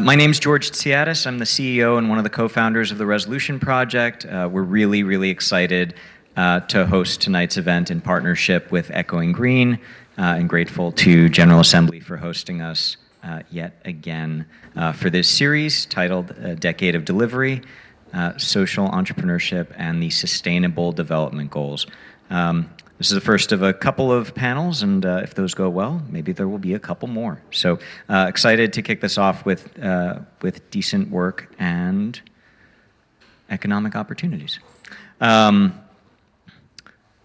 My name's George Tsiadis. I'm the CEO and one of the co-founders of the Resolution Project. We're really excited to host tonight's event in partnership with Echoing Green, and grateful to General Assembly for hosting us yet again for this series titled Decade of Delivery, Social Entrepreneurship and the Sustainable Development Goals. This is the first of a couple of panels, and if those go well, maybe there will be a couple more. So excited to kick this off with decent work and economic opportunities.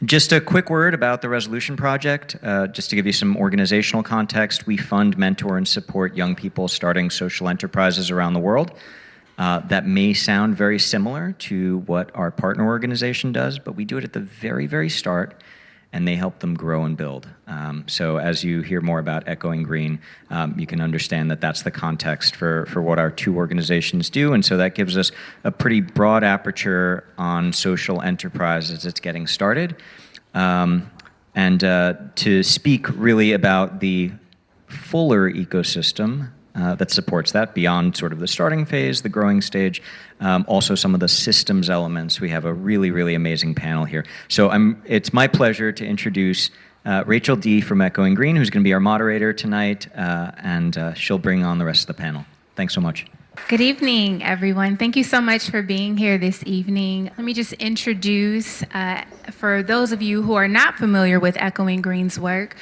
Just a quick word about the Resolution Project, just to give you some organizational context. We fund, mentor, and support young people starting social enterprises around the world. That may sound very similar to what our partner organization does, but we do it at the very start, and they help them grow and build. So as you hear more about Echoing Green, you can understand that that's the context for what our two organizations do, and so that gives us a pretty broad aperture on social enterprise as it's getting started. And to speak really about the fuller ecosystem that supports that beyond sort of the starting phase, the growing stage, also some of the systems elements. We have a really amazing panel here. So it's my pleasure to introduce Rachel D. from Echoing Green, who's going to be our moderator tonight, and she'll bring on the rest of the panel. Thanks so much. Good evening, everyone. Thank you so much for being here this evening. Let me just introduce, for those of you who are not familiar with Echoing Green's work,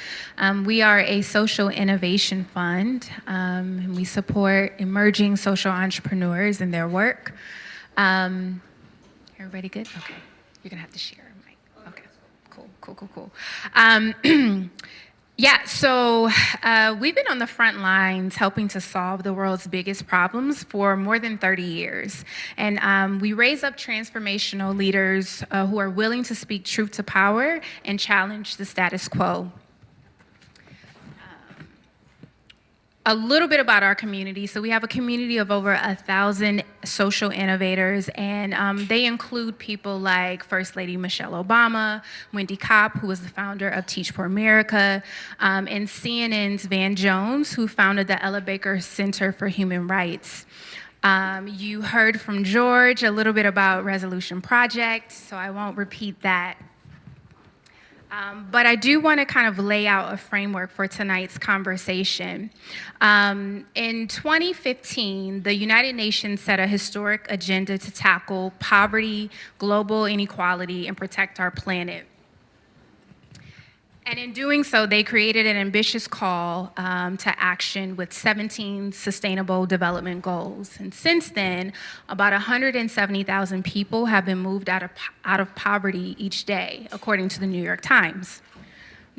we are a social innovation fund, and we support emerging social entrepreneurs in their work. Everybody good? Okay. You're going to have to share. Okay. Cool. Yeah, so we've been on the front lines helping to solve the world's biggest problems for more than 30 years. And we raise up transformational leaders who are willing to speak truth to power and challenge the status quo. A little bit about our community. So we have a community of over 1,000 social innovators, and they include people like First Lady Michelle Obama, Wendy Kopp, who was the founder of Teach for America, and CNN's Van Jones, who founded the Ella Baker Center for Human Rights. You heard from George a little bit about Resolution Project, so I won't repeat that. But I do want to kind of lay out a framework for tonight's conversation. In 2015, the United Nations set a historic agenda to tackle poverty, global inequality, and protect our planet. And in doing so, they created an ambitious call to action with 17 sustainable development goals. And since then, about 170,000 people have been moved out of poverty each day, according to the New York Times.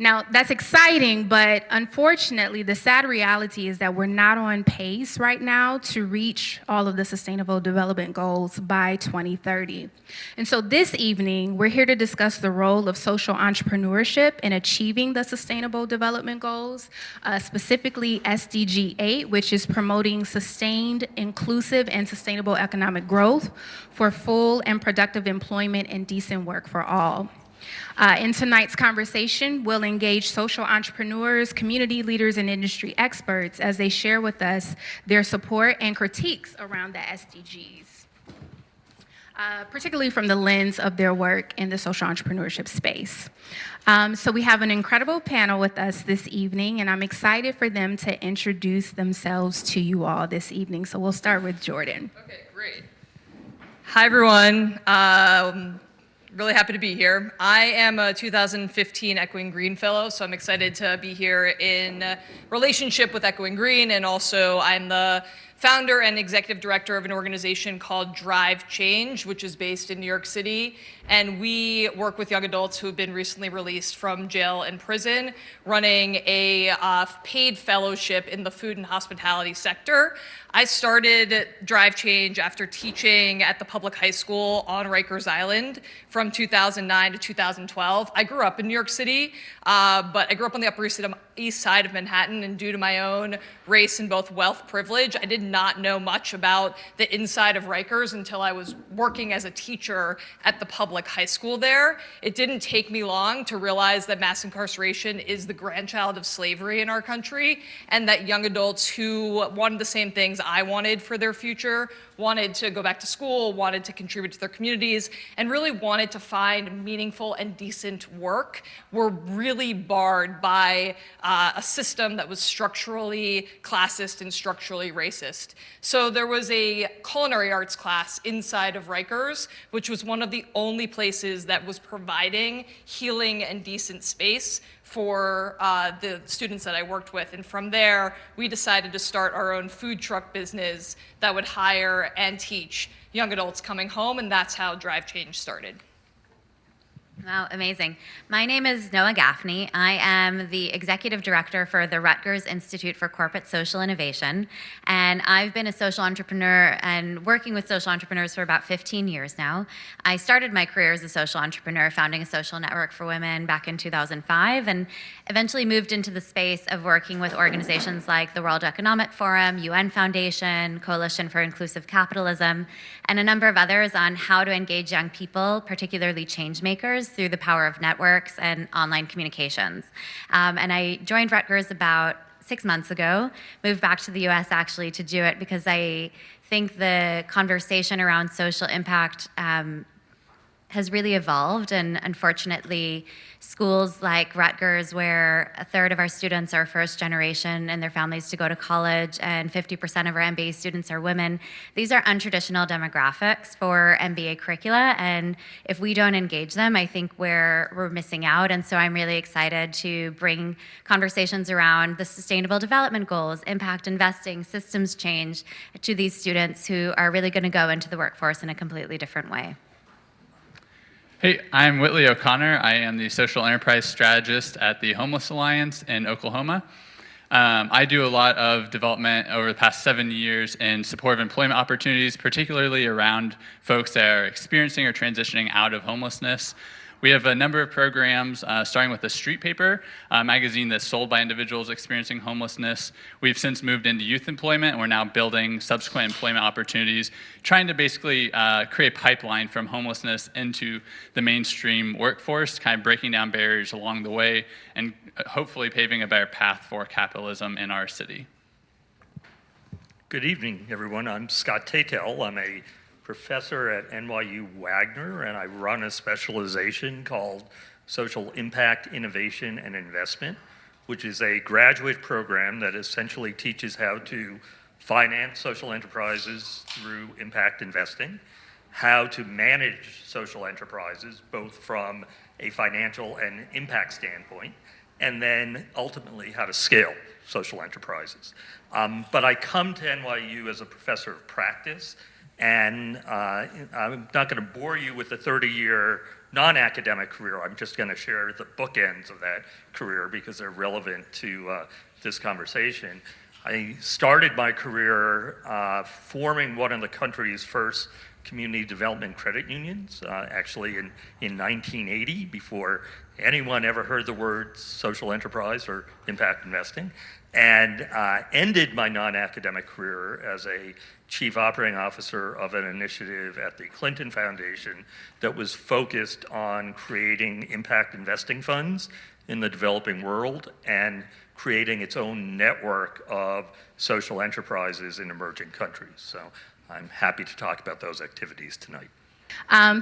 Now, that's exciting, but unfortunately, the sad reality is that we're not on pace right now to reach all of the Sustainable Development Goals by 2030. And so this evening, we're here to discuss the role of social entrepreneurship in achieving the Sustainable Development Goals, specifically SDG 8, which is promoting sustained, inclusive, and sustainable economic growth for full and productive employment and decent work for all. In tonight's conversation, we'll engage social entrepreneurs, community leaders, and industry experts as they share with us their support and critiques around the SDGs, particularly from the lens of their work in the social entrepreneurship space. So we have an incredible panel with us this evening, and I'm excited for them to introduce themselves to you all this evening. So we'll start with Jordan. Okay, great. Hi, everyone. Really happy to be here. I am a 2015 Echoing Green Fellow, so I'm excited to be here in relationship with Echoing Green, and also I'm the founder and executive director of an organization called Drive Change, which is based in New York City. And we work with young adults who have been recently released from jail and prison, running a paid fellowship in the food and hospitality sector. I started Drive Change after teaching at the public high school on Rikers Island from 2009 to 2012. I grew up in New York City, but I grew up on the Upper east side of Manhattan, and due to my own race and both wealth privilege, I did not know much about the inside of Rikers until I was working as a teacher at the public high school there. It didn't take me long to realize that mass incarceration is the grandchild of slavery in our country, and that young adults who wanted the same things I wanted for their future, wanted to go back to school, wanted to contribute to their communities, and really wanted to find meaningful and decent work, were really barred by a system that was structurally classist and structurally racist. So there was a culinary arts class inside of Rikers, which was one of the only places that was providing healing and decent space for the students that I worked with. And from there, we decided to start our own food truck business that would hire and teach young adults coming home, and that's how Drive Change started. Wow, amazing. My name is Noah Gaffney. I am the executive director for the Rutgers Institute for Corporate Social Innovation, and I've been a social entrepreneur and working with social entrepreneurs for about 15 years now. I started my career as a social entrepreneur, founding a social network for women back in 2005, and eventually moved into the space of working with organizations like the World Economic Forum, UN Foundation, Coalition for Inclusive Capitalism, and a number of others on how to engage young people, particularly change makers, through the power of networks and online communications. And I joined Rutgers about 6 months ago, moved back to the US actually to do it because I think the conversation around social impact has really evolved, and unfortunately, schools like Rutgers, where a third of our students are first generation and their families to go to college, and 50% of our MBA students are women, these are untraditional demographics for MBA curricula, and if we don't engage them, I think we're missing out. And so I'm really excited to bring conversations around the Sustainable Development Goals, impact investing, systems change to these students who are really going to go into the workforce in a completely different way. Hey, I'm Whitley O'Connor. I am the social enterprise strategist at the Homeless Alliance in Oklahoma. I do a lot of development over the past 7 years in support of employment opportunities, particularly around folks that are experiencing or transitioning out of homelessness. We have a number of programs, starting with the Street Paper, a magazine that's sold by individuals experiencing homelessness. We've since moved into youth employment, and we're now building subsequent employment opportunities, trying to basically create a pipeline from homelessness into the mainstream workforce, kind of breaking down barriers along the way, and hopefully paving a better path for capitalism in our city. Good evening, everyone. I'm Scott Tatel. I'm a professor at NYU Wagner, and I run a specialization called Social Impact, Innovation, and Investment, which is a graduate program that essentially teaches how to finance social enterprises through impact investing, how to manage social enterprises, both from a financial and impact standpoint, and then ultimately how to scale social enterprises. But I come to NYU as a professor of practice, and I'm not going to bore you with the 30-year non-academic career. I'm just going to share the bookends of that career because they're relevant to this conversation. I started my career forming one of the country's first community development credit unions, actually in 1980, before anyone ever heard the words social enterprise or impact investing, and ended my non-academic career as a chief operating officer of an initiative at the Clinton Foundation that was focused on creating impact investing funds in the developing world and creating its own network of social enterprises in emerging countries. So I'm happy to talk about those activities tonight.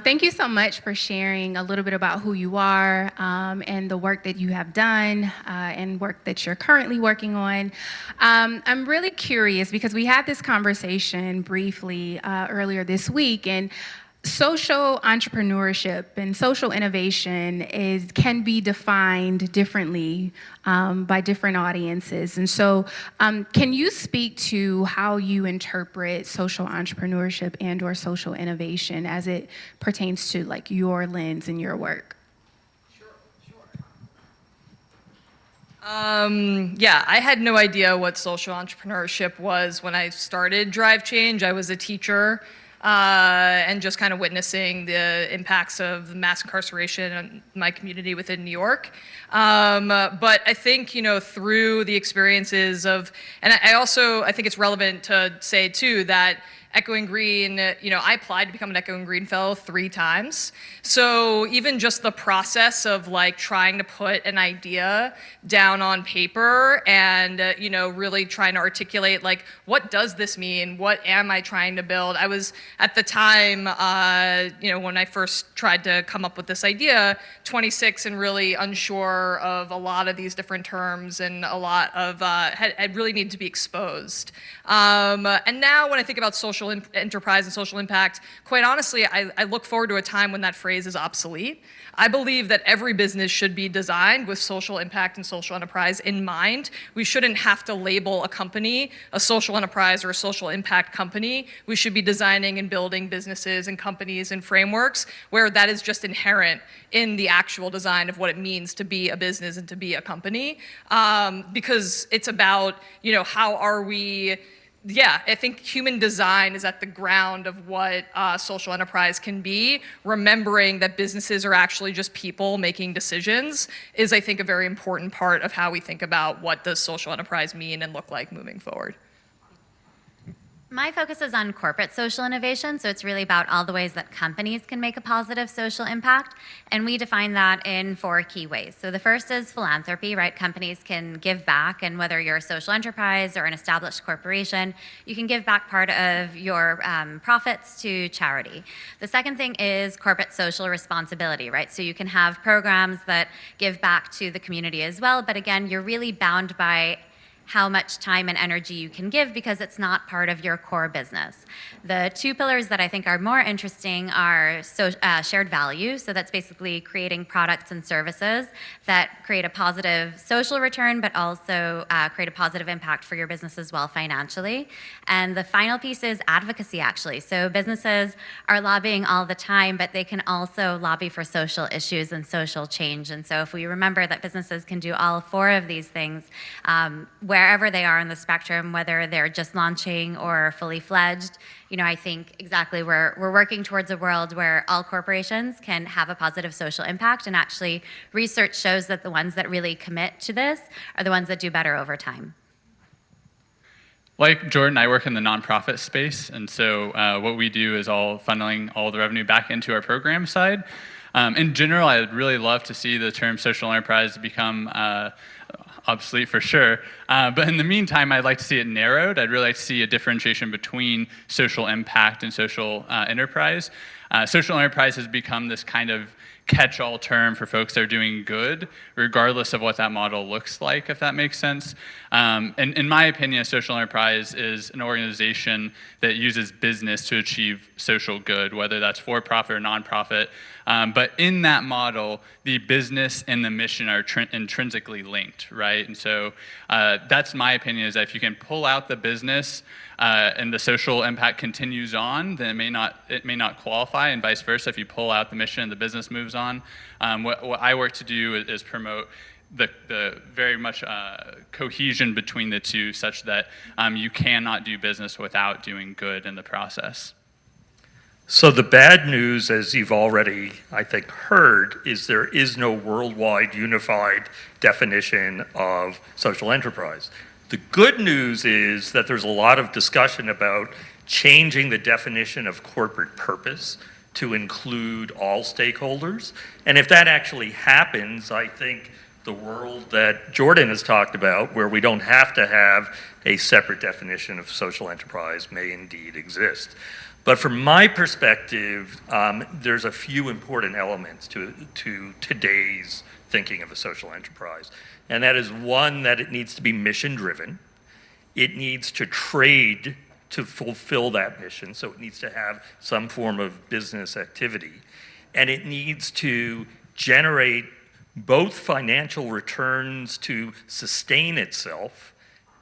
Thank you so much for sharing a little bit about who you are and the work that you have done and work that you're currently working on. I'm really curious because we had this conversation briefly earlier this week, and social entrepreneurship and social innovation can be defined differently by different audiences. And so can you speak to how you interpret social entrepreneurship and or social innovation as it pertains to like your lens and your work? Yeah, I had no idea what social entrepreneurship was when I started Drive Change. I was a teacher and just kind of witnessing the impacts of mass incarceration in my community within New York. But I think, through the experiences of, and I think it's relevant to say too that Echoing Green, I applied to become an Echoing Green Fellow 3 times. So even just the process of trying to put an idea down on paper and, really trying to articulate what does this mean? What am I trying to build? I was at the time, when I first tried to come up with this idea, 26 and really unsure of a lot of these different terms and a lot of, had really needed to be exposed. And now when I think about social enterprise and social impact, quite honestly, I look forward to a time when that phrase is obsolete. I believe that every business should be designed with social impact and social enterprise in mind. We shouldn't have to label a company a social enterprise or a social impact company. We should be designing and building businesses and companies and frameworks where that is just inherent in the actual design of what it means to be a business and to be a company. Because it's about, how are we. Yeah, I think human design is at the ground of what social enterprise can be. Remembering that businesses are actually just people making decisions is, I think, a very important part of how we think about what does social enterprise mean and look like moving forward. My focus is on corporate social innovation, so it's really about all the ways that companies can make a positive social impact, and we define that in 4 key ways. So the first is philanthropy, right? Companies can give back, and whether you're a social enterprise or an established corporation, you can give back part of your profits to charity. The second thing is corporate social responsibility, right? So you can have programs that give back to the community as well, but again, you're really bound by how much time and energy you can give because it's not part of your core business. The 2 pillars that I think are more interesting are shared value. So that's basically creating products and services that create a positive social return, but also create a positive impact for your business as well financially. And the final piece is advocacy, actually. So businesses are lobbying all the time, but they can also lobby for social issues and social change. And so if we remember that businesses can do all 4 of these things, wherever they are in the spectrum, whether they're just launching or fully fledged, I think exactly we're working towards a world where all corporations can have a positive social impact, and actually research shows that the ones that really commit to this are the ones that do better over time. Like Jordan, I work in the nonprofit space, and so what we do is all funneling all the revenue back into our program side. In general, I'd really love to see the term social enterprise become obsolete for sure. But in the meantime, I'd like to see it narrowed. I'd really like to see a differentiation between social impact and social enterprise. Social enterprise has become this kind of catch-all term for folks that are doing good, regardless of what that model looks like, if that makes sense. And in my opinion, a social enterprise is an organization that uses business to achieve social good, whether that's for-profit or nonprofit. But in that model, the business and the mission are intrinsically linked, right? And so that's my opinion, is that if you can pull out the business and the social impact continues on, then it may not qualify, and vice versa. If you pull out the mission and the business moves on, what I work to do is promote the very much cohesion between the two, such that you cannot do business without doing good in the process. So the bad news, as you've already, I think, heard, is there is no worldwide unified definition of social enterprise. The good news is that there's a lot of discussion about changing the definition of corporate purpose to include all stakeholders. And if that actually happens, I think the world that Jordan has talked about, where we don't have to have a separate definition of social enterprise, may indeed exist. But from my perspective, there's a few important elements to today's thinking of a social enterprise. And that is, one, that it needs to be mission-driven. It needs to trade to fulfill that mission, so it needs to have some form of business activity. And it needs to generate both financial returns to sustain itself,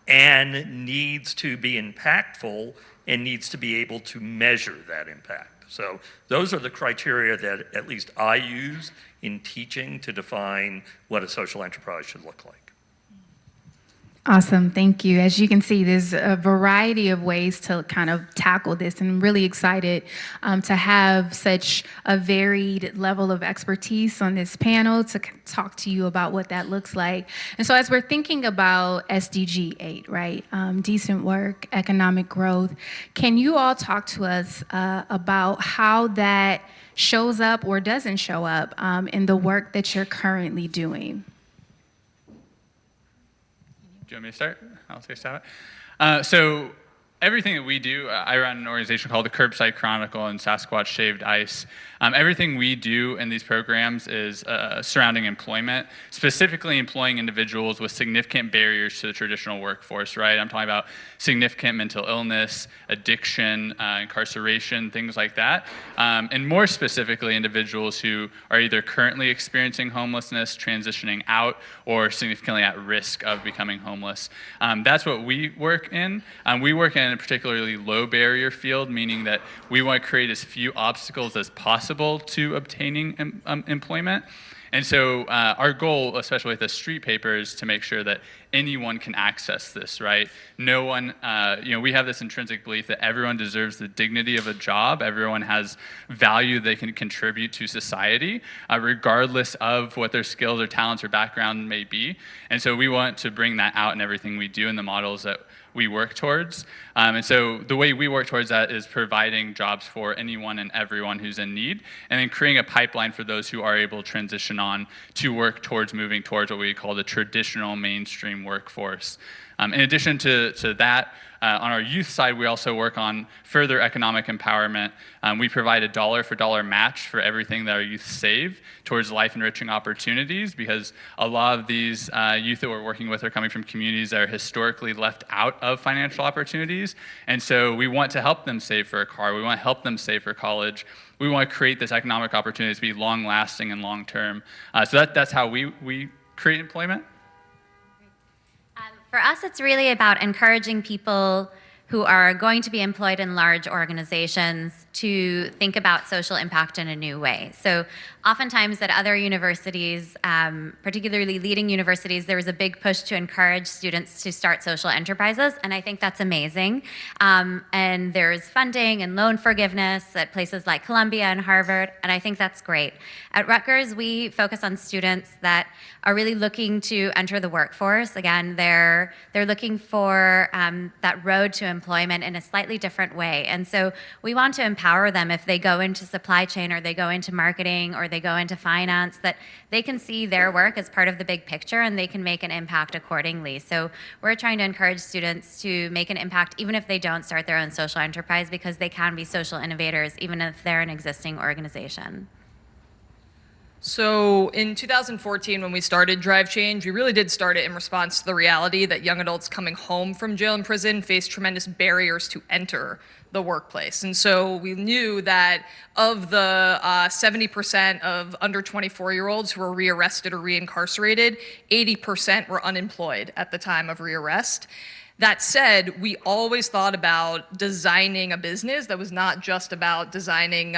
and needs to be impactful, and needs to be able to measure that impact. So those are the criteria that at least I use in teaching to define what a social enterprise should look like. Awesome, thank you. As you can see, there's a variety of ways to kind of tackle this, and I'm really excited to have such a varied level of expertise on this panel to talk to you about what that looks like. And so as we're thinking about SDG 8, right, decent work, economic growth, can you all talk to us about how that shows up or doesn't show up in the work that you're currently doing? Do you want me to start? I'll take a stab at it. So everything that we do, I run an organization called the Curbside Chronicle and Sasquatch Shaved Ice. Everything we do in these programs is surrounding employment, specifically employing individuals with significant barriers to the traditional workforce, right? I'm talking about significant mental illness, addiction, incarceration, things like that. And more specifically, individuals who are either currently experiencing homelessness, transitioning out, or significantly at risk of becoming homeless. That's what we work in. We work in a particularly low barrier field, meaning that we want to create as few obstacles as possible to obtaining employment. And so our goal, especially with the street paper, is to make sure that anyone can access this, right? No one, we have this intrinsic belief that everyone deserves the dignity of a job. Everyone has value they can contribute to society, regardless of what their skills or talents or background may be. And so we want to bring that out in everything we do in the models that we work towards. And so the way we work towards that is providing jobs for anyone and everyone who's in need, and then creating a pipeline for those who are able to transition on to work towards moving towards what we call the traditional mainstream workforce. In addition to that, on our youth side, we also work on further economic empowerment. We provide a dollar-for-dollar match for everything that our youth save towards life-enriching opportunities, because a lot of these youth that we're working with are coming from communities that are historically left out of financial opportunities. And so we want to help them save for a car. We want to help them save for college. We want to create this economic opportunity to be long-lasting and long-term. So that's how we create employment. For us, it's really about encouraging people who are going to be employed in large organizations to think about social impact in a new way. So oftentimes at other universities, particularly leading universities, there was a big push to encourage students to start social enterprises, and I think that's amazing. And there's funding and loan forgiveness at places like Columbia and Harvard, and I think that's great. At Rutgers, we focus on students that are really looking to enter the workforce. Again, they're looking for that road to employment in a slightly different way. And so we want to empower them if they go into supply chain or they go into marketing or they go into finance, that they can see their work as part of the big picture and they can make an impact accordingly. So we're trying to encourage students to make an impact even if they don't start their own social enterprise, because they can be social innovators even if they're an existing organization. So in 2014, when we started Drive Change, we really did start it in response to the reality that young adults coming home from jail and prison face tremendous barriers to enter the workplace. And so we knew that of the 70% of under 24-year-olds who were rearrested or reincarcerated, 80% were unemployed at the time of rearrest. That said, we always thought about designing a business that was not just about designing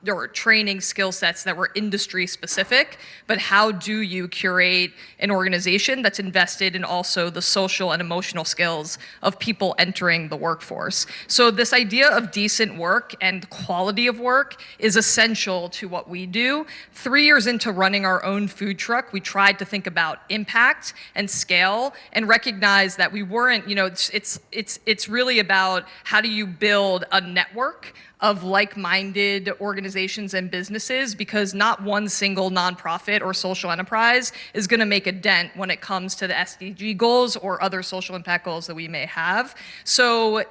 or training skill sets that were industry specific, but how do you curate an organization that's invested in also the social and emotional skills of people entering the workforce. So this idea of decent work and quality of work is essential to what we do. 3 years into running our own food truck, we tried to think about impact and scale and recognize that we weren't, it's really about how do you build a network of like-minded organizations and businesses, because not one single nonprofit or social enterprise is going to make a dent when it comes to the SDG goals or other social impact goals that we may have. So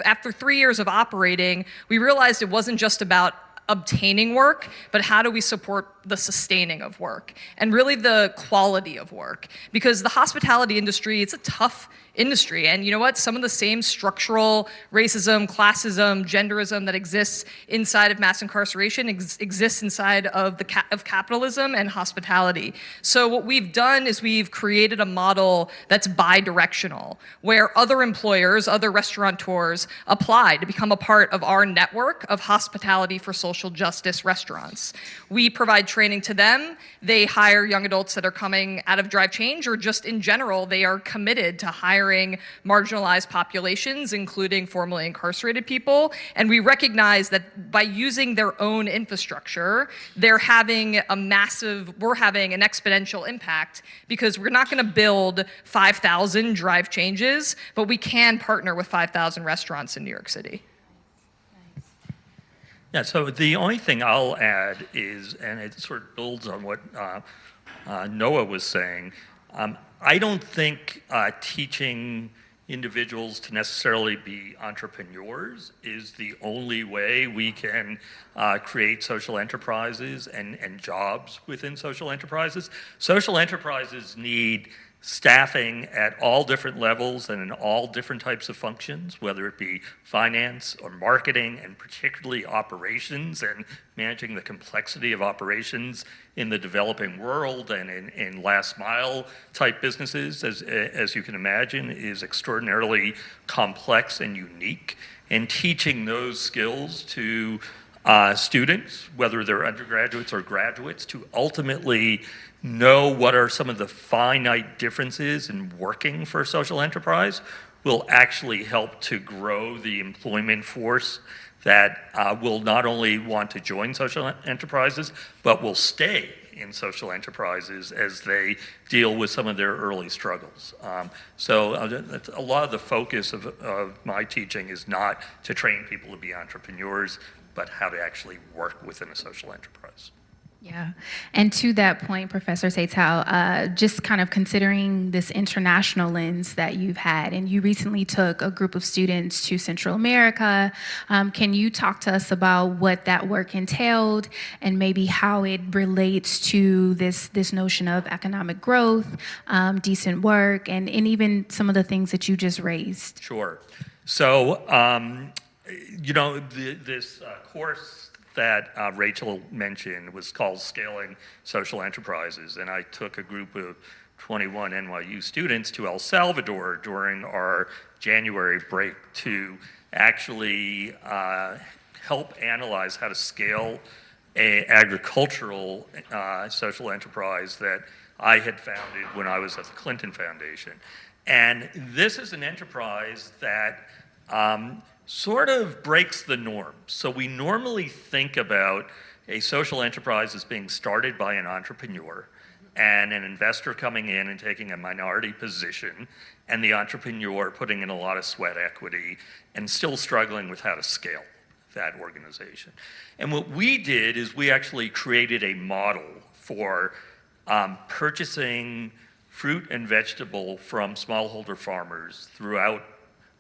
after 3 years of operating, we realized it wasn't just about obtaining work, but how do we support the sustaining of work and really the quality of work? Because the hospitality industry, it's a tough industry. And you know what? Some of the same structural racism, classism, genderism that exists inside of mass incarceration exists inside of of capitalism and hospitality. So what we've done is we've created a model that's bi-directional, where other employers, other restaurateurs apply to become a part of our network of hospitality for social justice restaurants. We provide training to them. They hire young adults that are coming out of Drive Change, or just in general, they are committed to hiring marginalized populations, including formerly incarcerated people. And we recognize that by using their own infrastructure, we're having an exponential impact, because we're not going to build 5,000 Drive Changes, but we can partner with 5,000 restaurants in New York City. Yeah, so the only thing I'll add is, and it sort of builds on what Noah was saying, I don't think teaching individuals to necessarily be entrepreneurs is the only way we can create social enterprises and jobs within social enterprises. Social enterprises need staffing at all different levels and in all different types of functions, whether it be finance or marketing, and particularly operations and managing the complexity of operations in the developing world and in last mile type businesses, as you can imagine, is extraordinarily complex and unique. And teaching those skills to students, whether they're undergraduates or graduates, to ultimately know what are some of the finite differences in working for a social enterprise will actually help to grow the employment force that will not only want to join social enterprises, but will stay in social enterprises as they deal with some of their early struggles. So a lot of the focus of my teaching is not to train people to be entrepreneurs, but how to actually work within a social enterprise. Yeah, and to that point, Professor Seitel, just kind of considering this international lens that you've had, and you recently took a group of students to Central America. Can you talk to us about what that work entailed and maybe how it relates to this notion of economic growth, decent work, and even some of the things that you just raised? Sure. So, this course that Rachel mentioned was called Scaling Social Enterprises, and I took a group of 21 NYU students to El Salvador during our January break to actually help analyze how to scale an agricultural social enterprise that I had founded when I was at the Clinton Foundation. And this is an enterprise that sort of breaks the norm. So we normally think about a social enterprise as being started by an entrepreneur and an investor coming in and taking a minority position, and the entrepreneur putting in a lot of sweat equity and still struggling with how to scale that organization. And what we did is we actually created a model for purchasing fruit and vegetable from smallholder farmers throughout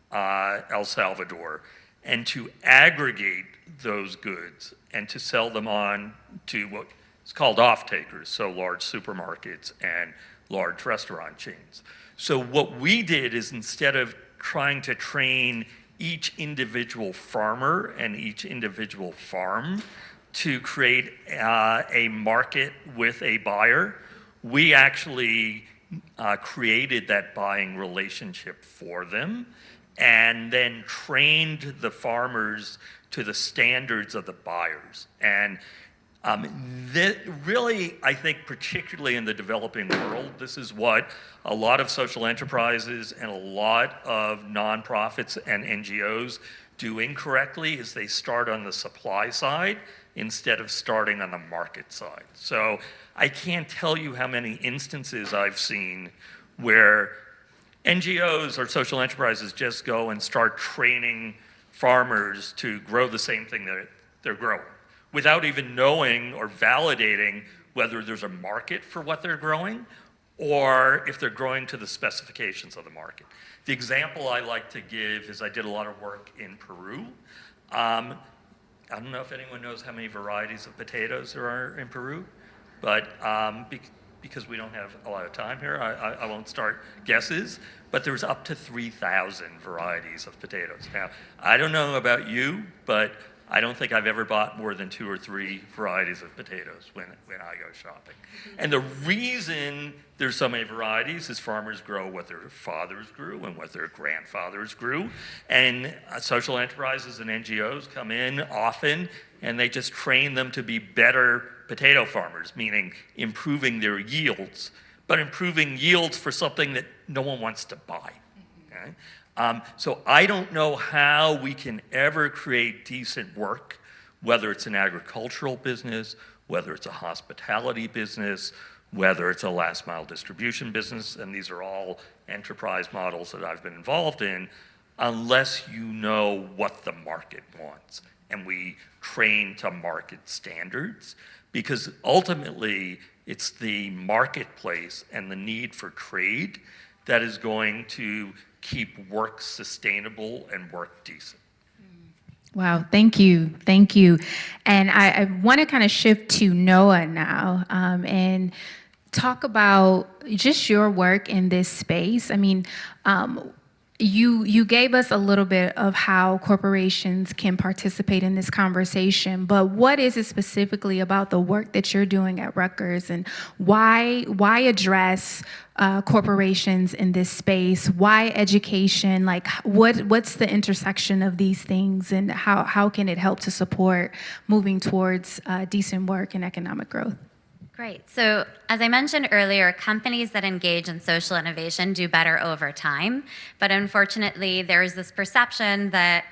El Salvador, and to aggregate those goods and to sell them on to what is called off-takers, so large supermarkets and large restaurant chains. So what we did is, instead of trying to train each individual farmer and each individual farm to create a market with a buyer, we actually created that buying relationship for them, and then trained the farmers to the standards of the buyers. And really, I think particularly in the developing world, this is what a lot of social enterprises and a lot of nonprofits and NGOs do incorrectly, is they start on the supply side instead of starting on the market side. So I can't tell you how many instances I've seen where NGOs or social enterprises just go and start training farmers to grow the same thing that they're growing without even knowing or validating whether there's a market for what they're growing or if they're growing to the specifications of the market. The example I like to give is I did a lot of work in Peru. I don't know if anyone knows how many varieties of potatoes there are in Peru, but because we don't have a lot of time here, I won't start guesses, but there's up to 3,000 varieties of potatoes. Now, I don't know about you, but I don't think I've ever bought more than 2 or 3 varieties of potatoes when I go shopping. And the reason there's so many varieties is farmers grow what their fathers grew and what their grandfathers grew. And social enterprises and NGOs come in often and they just train them to be better potato farmers, meaning improving their yields, but improving yields for something that no one wants to buy. Okay? So I don't know how we can ever create decent work, whether it's an agricultural business, whether it's a hospitality business, whether it's a last mile distribution business, and these are all enterprise models that I've been involved in, unless you know what the market wants. And we train to market standards, because ultimately it's the marketplace and the need for trade that is going to keep work sustainable and work decent. Wow, thank you, thank you. And I want to kind of shift to Noah now and talk about just your work in this space. I mean, you gave us a little bit of how corporations can participate in this conversation, but what is it specifically about the work that you're doing at Rutgers, and why address corporations in this space? Why education? Like, what's the intersection of these things, and how can it help to support moving towards decent work and economic growth? Great. So as I mentioned earlier, companies that engage in social innovation do better over time. But unfortunately, there is this perception that,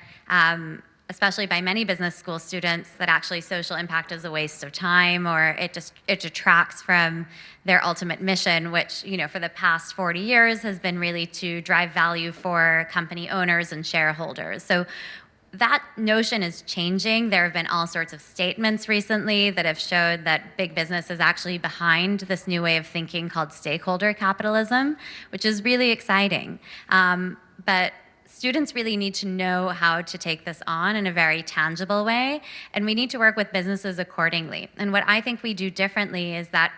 especially by many business school students, that actually social impact is a waste of time, or it detracts from their ultimate mission, which, you know, for the past 40 years has been really to drive value for company owners and shareholders. So that notion is changing. There have been all sorts of statements recently that have showed that big business is actually behind this new way of thinking called stakeholder capitalism, which is really exciting. But students really need to know how to take this on in a very tangible way, and we need to work with businesses accordingly. And what I think we do differently is that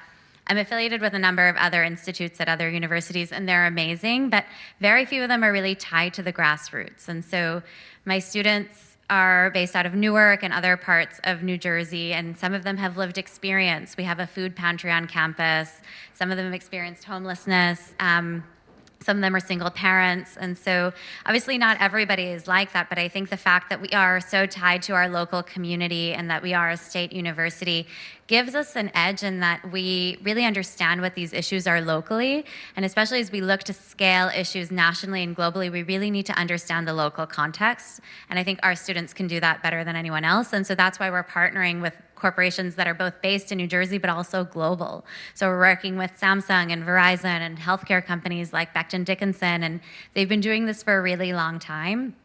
I'm affiliated with a number of other institutes at other universities, and they're amazing, but very few of them are really tied to the grassroots. And so my students are based out of Newark and other parts of New Jersey, and some of them have lived experience. We have a food pantry on campus. Some of them have experienced homelessness. Some of them are single parents. And so obviously not everybody is like that, but I think the fact that we are so tied to our local community and that we are a state university gives us an edge in that we really understand what these issues are locally. And especially as we look to scale issues nationally and globally, we really need to understand the local context. And I think our students can do that better than anyone else. And so that's why we're partnering with corporations that are both based in New Jersey but also global. So we're working with Samsung and Verizon and healthcare companies like Becton Dickinson, and they've been doing this for a really long time.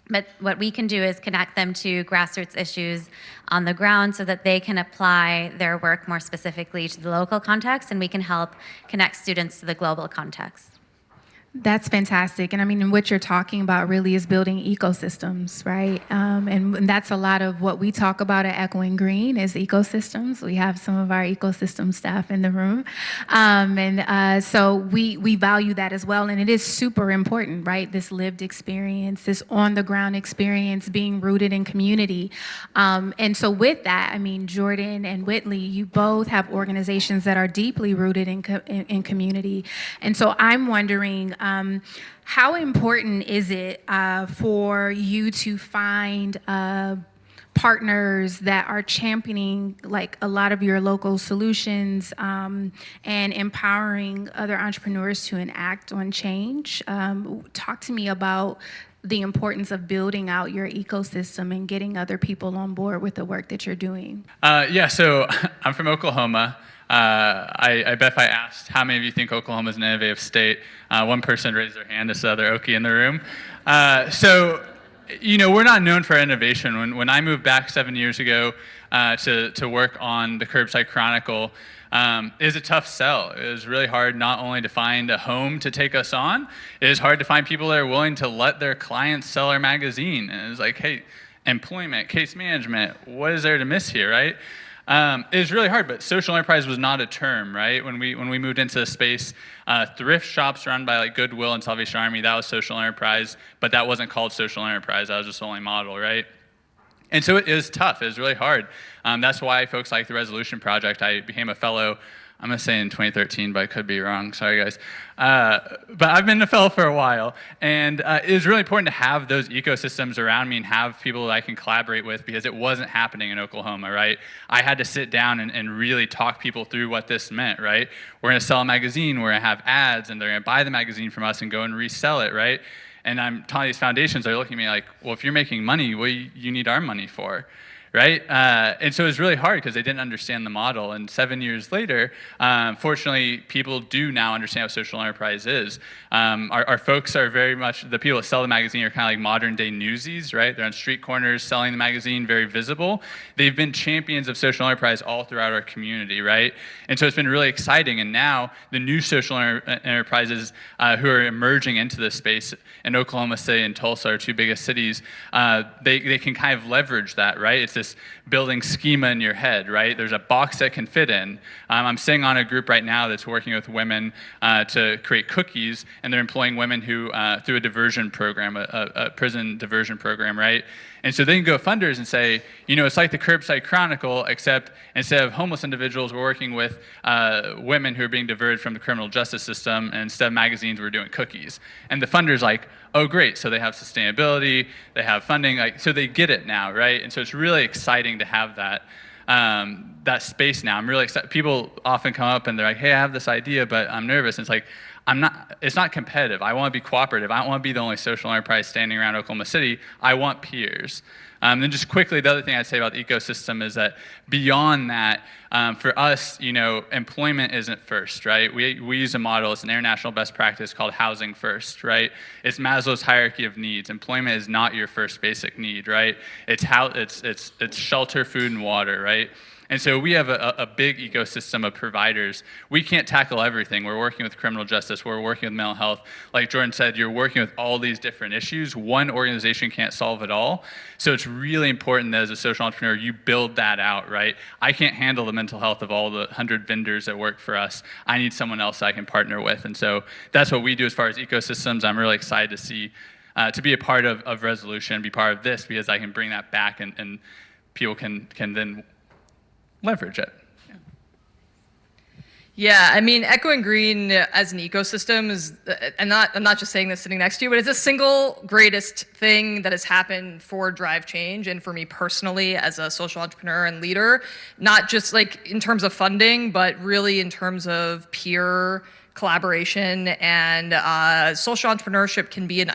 But what we can do is connect them to grassroots issues on the ground so that they can apply their work more specifically to the local context, and we can help connect students to the global context. That's fantastic. And I mean, what you're talking about really is building ecosystems, right? And that's a lot of what we talk about at Echoing Green is ecosystems. We have some of our ecosystem staff in the room. So we value that as well. And it is super important, right? This lived experience, this on the ground experience, being rooted in community. And so with that, I mean, Jordan and Whitley, you both have organizations that are deeply rooted in community. And so I'm wondering, how important is it for you to find partners that are championing like a lot of your local solutions and empowering other entrepreneurs to enact on change? Talk to me about the importance of building out your ecosystem and getting other people on board with the work that you're doing. So I'm from Oklahoma. I bet if I asked how many of you think Oklahoma is an innovative state, one person raised their hand. This other Okie in the room. We're not known for innovation. When I moved back 7 years ago to work on the Curbside Chronicle, it was a tough sell. It was really hard not only to find a home to take us on, it is hard to find people that are willing to let their clients sell our magazine. And it was like, hey, employment, case management, what is there to miss here, right? It was really hard, but social enterprise was not a term, right? When we moved into the space, thrift shops run by like Goodwill and Salvation Army, that was social enterprise, but that wasn't called social enterprise. That was just the only model, right? And so it was tough. It was really hard. That's why folks like the Resolution Project, I became a fellow I'm going to say in 2013, but I could be wrong. Sorry, guys. But I've been a fellow for a while, and it was really important to have those ecosystems around me and have people that I can collaborate with, because it wasn't happening in Oklahoma, right? I had to sit down and really talk people through what this meant, right? We're going to sell a magazine, we're going to have ads, and they're going to buy the magazine from us and go and resell it, right? And I'm telling these foundations, they're looking at me like, well, if you're making money, what do you need our money for? Right? And so it was really hard because they didn't understand the model. And 7 years later, fortunately, people do now understand what social enterprise is. Our folks are very much, the people that sell the magazine are kind of like modern day newsies, right? They're on street corners selling the magazine, very visible. They've been champions of social enterprise all throughout our community, right? And so it's been really exciting. And now the new social enterprises who are emerging into this space in Oklahoma City and Tulsa, our two biggest cities, they can kind of leverage that, right? It's this building schema in your head, right? There's a box that can fit in. I'm sitting on a group right now that's working with women to create cookies, and they're employing women who, through a diversion program, a prison diversion program, right? And so they can go funders and say, you know, it's like the Curbside Chronicle, except instead of homeless individuals, we're working with women who are being diverted from the criminal justice system, and instead of magazines, we're doing cookies. And the funder's like, oh, great, so they have sustainability, they have funding, like, so they get it now, right? And so it's really exciting to have that that space now. I'm really excited. People often come up and they're like, hey, I have this idea, but I'm nervous. And it's like, it's not competitive. I want to be cooperative. I don't want to be the only social enterprise standing around Oklahoma City. I want peers. Then just quickly, the other thing I'd say about the ecosystem is that beyond that, for us, you know, employment isn't first, right? We use a model, it's an international best practice called housing first, right? It's Maslow's hierarchy of needs. Employment is not your first basic need, right? It's shelter, food, and water, right? And so we have a big ecosystem of providers. We can't tackle everything. We're working with criminal justice. We're working with mental health. Like Jordan said, you're working with all these different issues. One organization can't solve it all. So it's really important that as a social entrepreneur, you build that out, right? I can't handle the mental health of all the 100 vendors that work for us. I need someone else I can partner with. And so that's what we do as far as ecosystems. I'm really excited to see, to be a part of Resolution, be part of this, because I can bring that back and people can then leverage it. Yeah, I mean, Echoing Green as an ecosystem is, I'm not just saying this sitting next to you, but it's the single greatest thing that has happened for Drive Change and for me personally as a social entrepreneur and leader, not just like in terms of funding, but really in terms of peer collaboration, and social entrepreneurship can be an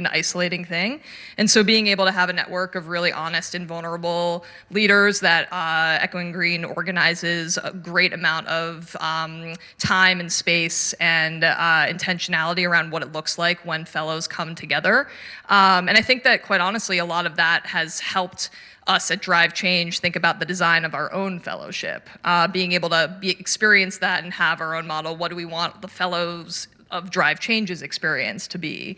isolating thing. And so being able to have a network of really honest and vulnerable leaders that Echoing Green organizes a great amount of time and space and intentionality around what it looks like when fellows come together. And I think that quite honestly, a lot of that has helped us at Drive Change think about the design of our own fellowship, being able to experience that and have our own model. What do we want the fellows of Drive Change's experience to be?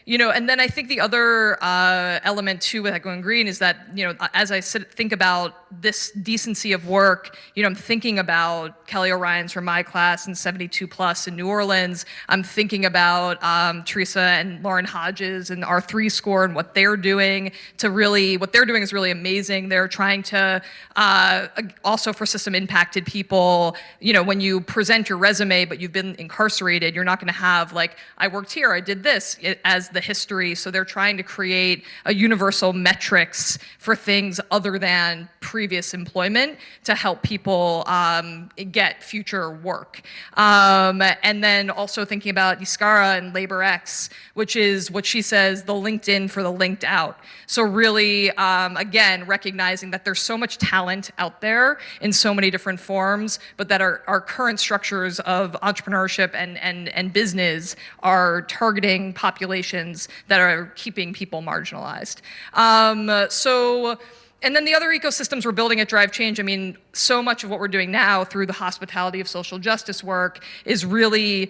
You know, and then I think the other element too with Echoing Green is that, you know, as I think about this decency of work, you know, I'm thinking about Kelly O'Ryan's from my class and 72 Plus in New Orleans. I'm thinking about Teresa and Lauren Hodges and our 3 Score and what they're doing to really, what they're doing is really amazing. They're trying to, also for system impacted people, you know, when you present your resume but you've been incarcerated, you're not going to have like, I worked here, I did this, as the history. So they're trying to create a universal metrics for things other than previous employment to help people get future work. And then also thinking about Iskara and LaborX, which is what she says, the LinkedIn for the linked out. So really, again, recognizing that there's so much talent out there in so many different forms, but that our current structures of entrepreneurship and business are targeting populations that are keeping people marginalized. And then the other ecosystems we're building at Drive Change, I mean, so much of what we're doing now through the hospitality of social justice work is really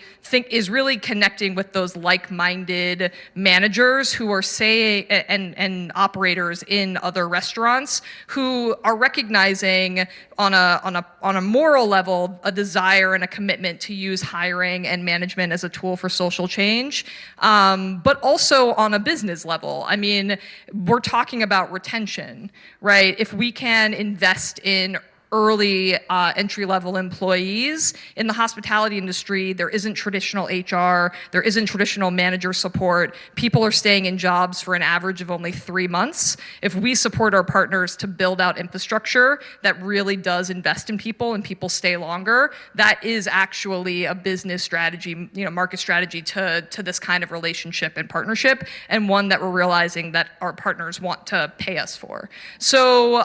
connecting with those like-minded managers who are saying, and operators in other restaurants who are recognizing on a moral level a desire and a commitment to use hiring and management as a tool for social change, but also on a business level. I mean, we're talking about retention, right? If we can invest in early entry-level employees. In the hospitality industry, there isn't traditional HR, there isn't traditional manager support. People are staying in jobs for an average of only 3 months. If we support our partners to build out infrastructure that really does invest in people and people stay longer, that is actually a business strategy, market strategy to this kind of relationship and partnership, and one that we're realizing that our partners want to pay us for. So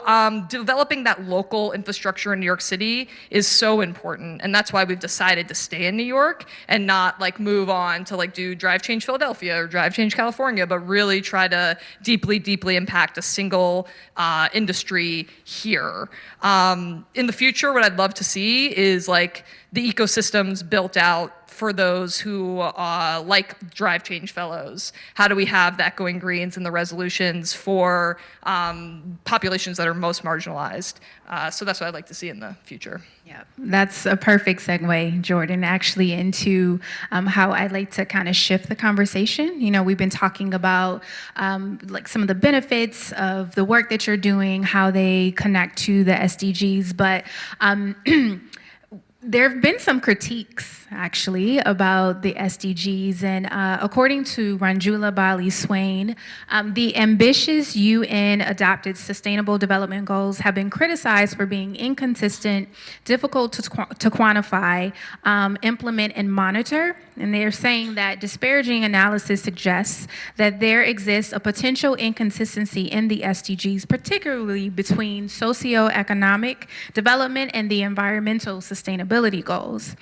developing that local infrastructure in New York City is so important, and that's why we've decided to stay in New York and not like move on to like do Drive Change Philadelphia or Drive Change California, but really try to deeply impact a single industry here. In the future, what I'd love to see is like the ecosystems built out for those who like Drive Change Fellows. How do we have the Echoing Greens and the resolutions for populations that are most marginalized? So that's what I'd like to see in the future. Yeah, that's a perfect segue, Jordan, actually into how I'd like to kind of shift the conversation. We've been talking about like some of the benefits of the work that you're doing, how they connect to the SDGs, but there have been some critiques, actually, about the SDGs, and according to Ranjula Bali Swain, the ambitious UN-adopted Sustainable Development Goals have been criticized for being inconsistent, difficult to quantify, implement, and monitor, and they're saying that disparaging analysis suggests that there exists a potential inconsistency in the SDGs, particularly between socioeconomic development and the environmental sustainability goals.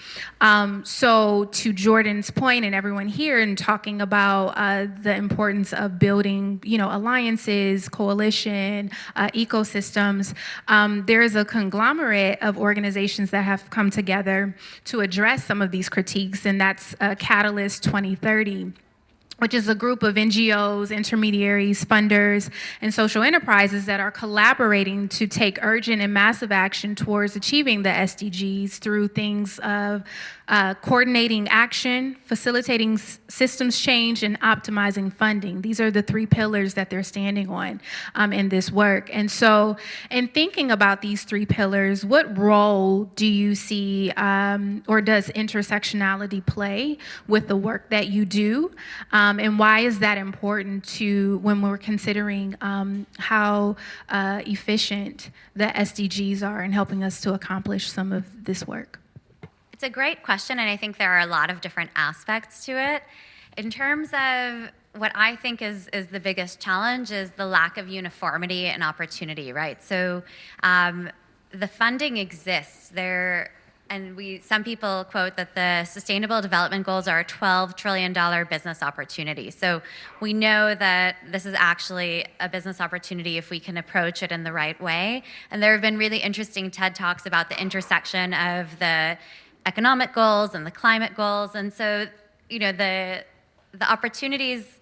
So to Jordan's point and everyone here in talking about the importance of building, alliances, coalition, ecosystems, there is a conglomerate of organizations that have come together to address some of these critiques, and that's Catalyst 2030, which is a group of NGOs, intermediaries, funders, and social enterprises that are collaborating to take urgent and massive action towards achieving the SDGs through things of coordinating action, facilitating systems change, and optimizing funding. These are the 3 pillars that they're standing on in this work. And so in thinking about these 3 pillars, what role do you see or does intersectionality play with the work that you do? And why is that important to when we're considering how efficient the SDGs are in helping us to accomplish some of this work? It's a great question, and I think there are a lot of different aspects to it. In terms of what I think is the biggest challenge is the lack of uniformity and opportunity, right? So the funding exists there, and some people quote that the Sustainable Development Goals are a $12 trillion business opportunity. So we know that this is actually a business opportunity if we can approach it in the right way. And there have been really interesting TED Talks about the intersection of the economic goals and the climate goals. And so, the opportunities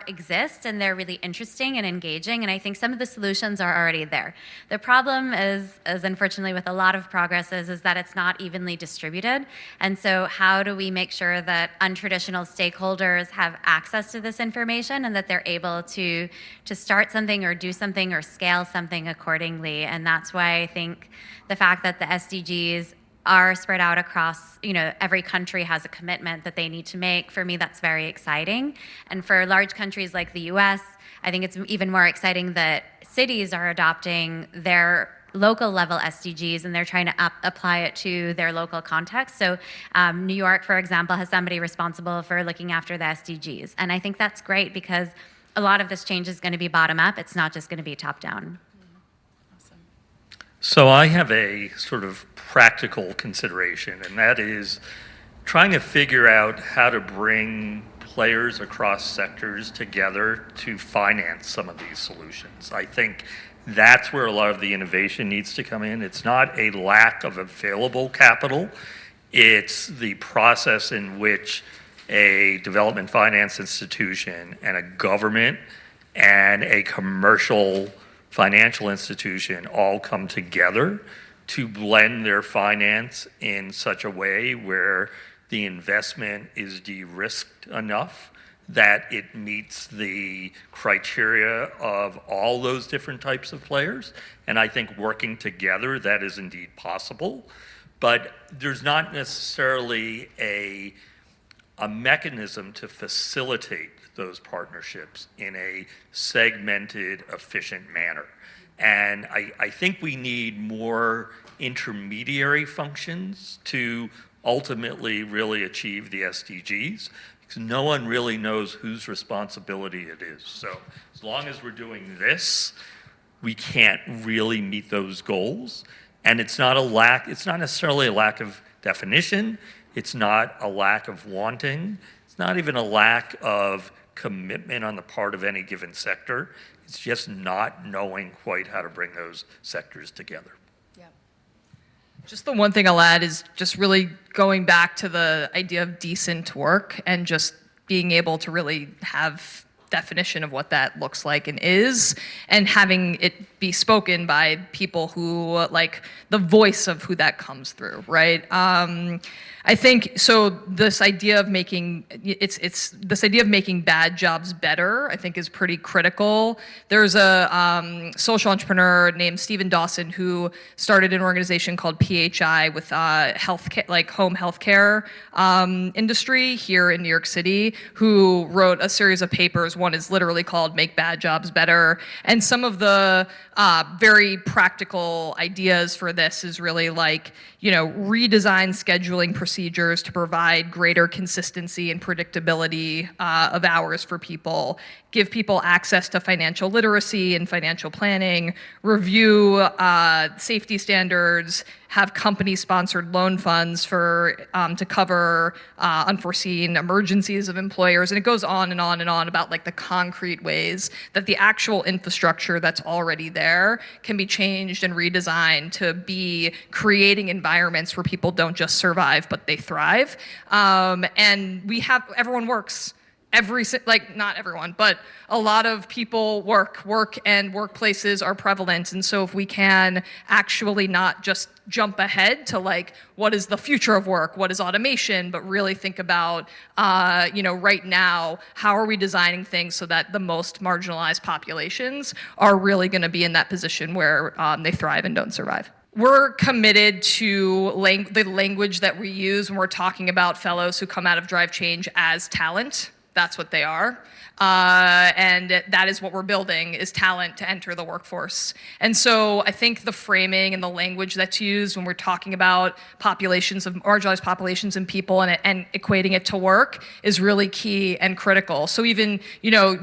exist, and they're really interesting and engaging, and I think some of the solutions are already there. The problem is unfortunately with a lot of progress is that it's not evenly distributed, and so how do we make sure that untraditional stakeholders have access to this information and that they're able to start something or do something or scale something accordingly? And that's why I think the fact that the SDGs are spread out across, every country has a commitment that they need to make. For me, that's very exciting. And for large countries like the US, I think it's even more exciting that cities are adopting their local level SDGs and they're trying to apply it to their local context. So New York, for example, has somebody responsible for looking after the SDGs. And I think that's great because a lot of this change is going to be bottom up. It's not just going to be top down. So I have a sort of practical consideration, and that is trying to figure out how to bring players across sectors together to finance some of these solutions. I think that's where a lot of the innovation needs to come in. It's not a lack of available capital. It's the process in which a development finance institution and a government and a commercial financial institution all come together to blend their finance in such a way where the investment is de-risked enough that it meets the criteria of all those different types of players. And I think working together, that is indeed possible. But there's not necessarily a mechanism to facilitate those partnerships in a segmented, efficient manner. And I think we need more intermediary functions to ultimately really achieve the SDGs, because no one really knows whose responsibility it is. So as long as we're doing this, we can't really meet those goals. And it's not necessarily a lack of definition. It's not a lack of wanting. It's not even a lack of commitment on the part of any given sector. It's just not knowing quite how to bring those sectors together. Just the one thing I'll add is just really going back to the idea of decent work and just being able to really have definition of what that looks like and is, and having it be spoken by people who, like, the voice of who that comes through, right? I think so. This idea of making this idea of making bad jobs better, I think, is pretty critical. There's a social entrepreneur named Stephen Dawson who started an organization called PHI with healthcare, like home healthcare industry here in New York City, who wrote a series of papers. One is literally called "Make Bad Jobs Better," and some of the very practical ideas for this is really like, redesign scheduling procedures to provide greater consistency and predictability of hours for people, give people access to financial literacy and financial planning, review safety standards, have company-sponsored loan funds for to cover unforeseen emergencies of employers, and it goes on and on and on about like the concrete ways that the actual infrastructure that's already there can be changed and redesigned to be creating environments where people don't just survive but they thrive. And everyone works. Not everyone, but a lot of people work, and workplaces are prevalent. And so if we can actually not just jump ahead to like, what is the future of work? What is automation? But really think about, right now, how are we designing things so that the most marginalized populations are really going to be in that position where they thrive and don't survive. We're committed to the language that we use when we're talking about fellows who come out of Drive Change as talent. That's what they are. And that is what we're building, is talent to enter the workforce. And so I think the framing and the language that's used when we're talking about populations of marginalized populations and people and equating it to work is really key and critical. So even,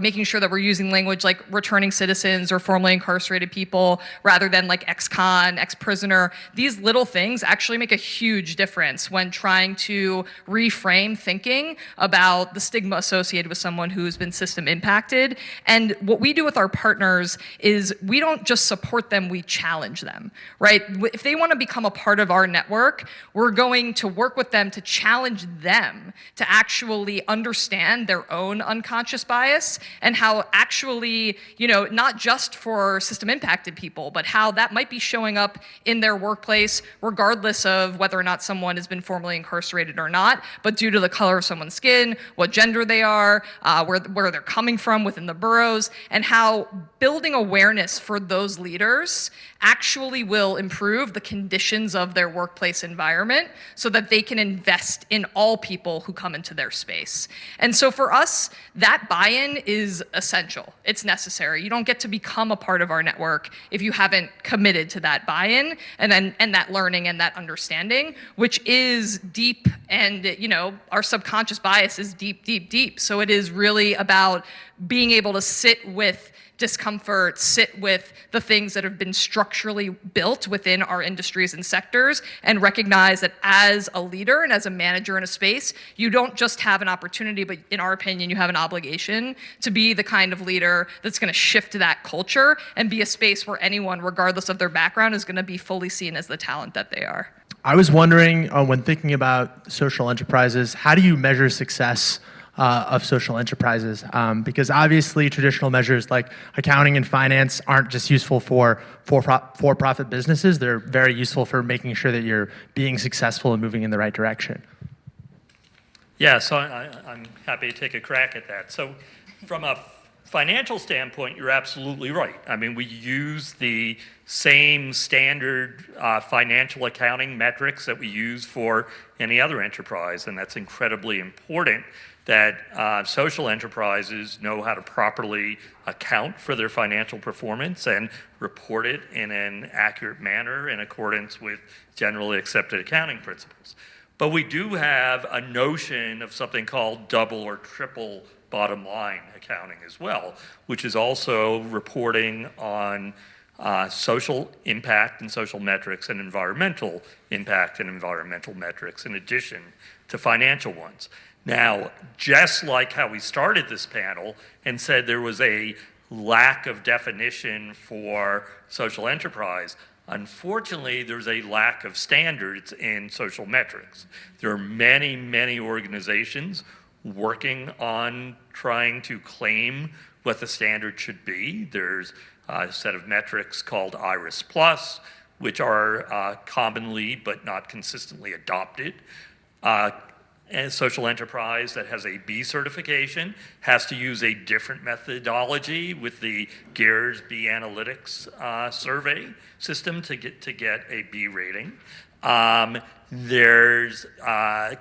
making sure that we're using language like returning citizens or formerly incarcerated people rather than like ex-con, ex-prisoner, these little things actually make a huge difference when trying to reframe thinking about the stigma associated with someone who's been system impacted. And what we do with our partners is we don't just support them, we challenge them, right? If they want to become a part of our network, we're going to work with them to challenge them to actually understand their own unconscious bias and how actually, not just for system impacted people, but how that might be showing up in their workplace, regardless of whether or not someone has been formerly incarcerated or not, but due to the color of someone's skin, what gender they are, where they're coming from within the boroughs, and how building awareness for those leaders actually will improve the conditions of their workplace environment so that they can invest in all people who come into their space. And so for us, that buy-in is essential. It's necessary. You don't get to become a part of our network if you haven't committed to that buy-in and that learning and that understanding, which is deep, and our subconscious bias is deep, deep, deep. So it is really about being able to sit with discomfort, sit with the things that have been structurally built within our industries and sectors, and recognize that as a leader and as a manager in a space, you don't just have an opportunity, but in our opinion, you have an obligation to be the kind of leader that's going to shift that culture and be a space where anyone, regardless of their background, is going to be fully seen as the talent that they are. I was wondering, when thinking about social enterprises, how do you measure success of social enterprises? Because obviously traditional measures like accounting and finance aren't just useful for for-profit businesses. They're very useful for making sure that you're being successful and moving in the right direction. Yeah, so I'm happy to take a crack at that. So from a financial standpoint, you're absolutely right. I mean, we use the same standard financial accounting metrics that we use for any other enterprise, and that's incredibly important that social enterprises know how to properly account for their financial performance and report it in an accurate manner in accordance with generally accepted accounting principles. But we do have a notion of something called double or triple bottom line accounting as well, which is also reporting on social impact and social metrics and environmental impact and environmental metrics in addition to financial ones. Now, just like how we started this panel and said there was a lack of definition for social enterprise, unfortunately, there's a lack of standards in social metrics. There are many, many organizations working on trying to claim what the standard should be. There's a set of metrics called IRIS Plus, which are commonly but not consistently adopted. A social enterprise that has a B certification has to use a different methodology with the GEARS B Analytics survey system to get a B rating. There's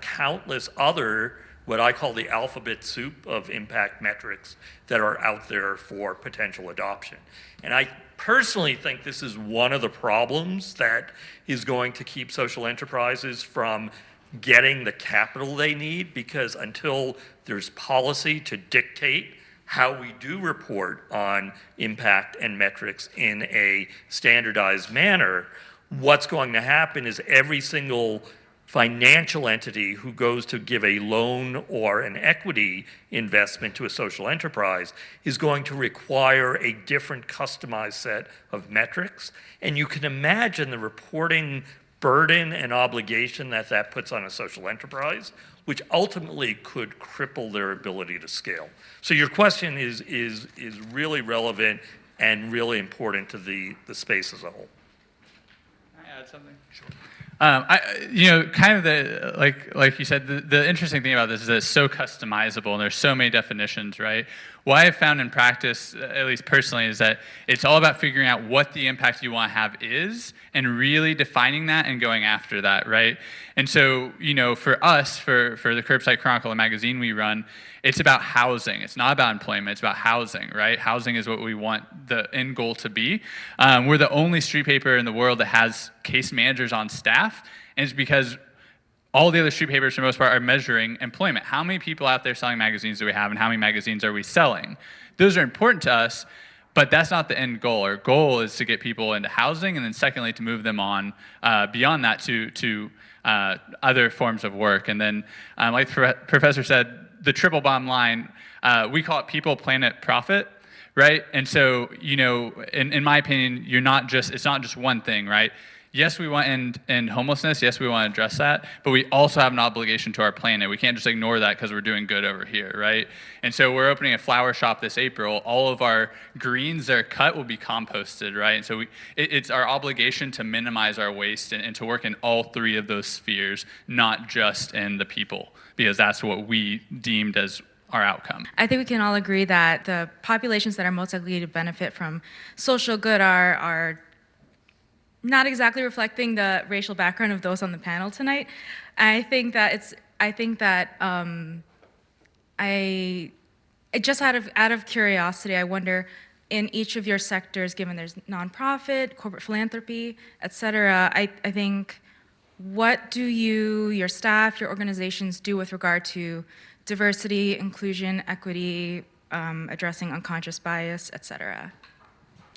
countless other, what I call the alphabet soup of impact metrics that are out there for potential adoption. And I personally think this is one of the problems that is going to keep social enterprises from getting the capital they need, because until there's policy to dictate how we do report on impact and metrics in a standardized manner, what's going to happen is every single financial entity who goes to give a loan or an equity investment to a social enterprise is going to require a different customized set of metrics. And you can imagine the reporting burden and obligation that that puts on a social enterprise, which ultimately could cripple their ability to scale. So your question is really relevant and really important to the space as a whole. Can I add something? Sure. Kind of like you said, the interesting thing about this is that it's so customizable and there's so many definitions, right? What I've found in practice, at least personally, is that it's all about figuring out what the impact you want to have is and really defining that and going after that, right? And so, for us, for the Curbside Chronicle, a magazine we run, it's about housing. It's not about employment. It's about housing, right? Housing is what we want the end goal to be. We're the only street paper in the world that has case managers on staff, and it's because all the other street papers, for the most part, are measuring employment. How many people out there selling magazines do we have, and how many magazines are we selling? Those are important to us, but that's not the end goal. Our goal is to get people into housing, and then secondly, to move them on beyond that to other forms of work. And then, like the professor said, the triple bottom line, we call it people, planet, profit, right? And so, in my opinion, it's not just one thing, right? Yes, we want to end homelessness. Yes, we want to address that. But we also have an obligation to our planet. We can't just ignore that because we're doing good over here, right? And so we're opening a flower shop this April. All of our greens that are cut will be composted, right? And so it's our obligation to minimize our waste and to work in all three of those spheres, not just in the people, because that's what we deemed as our outcome. I think we can all agree that the populations that are most likely to benefit from social good are not exactly reflecting the racial background of those on the panel tonight. I think that just out of curiosity, I wonder, in each of your sectors, given there's nonprofit, corporate philanthropy, et cetera, I think, what do you, your staff, your organizations do with regard to diversity, inclusion, equity, addressing unconscious bias, et cetera?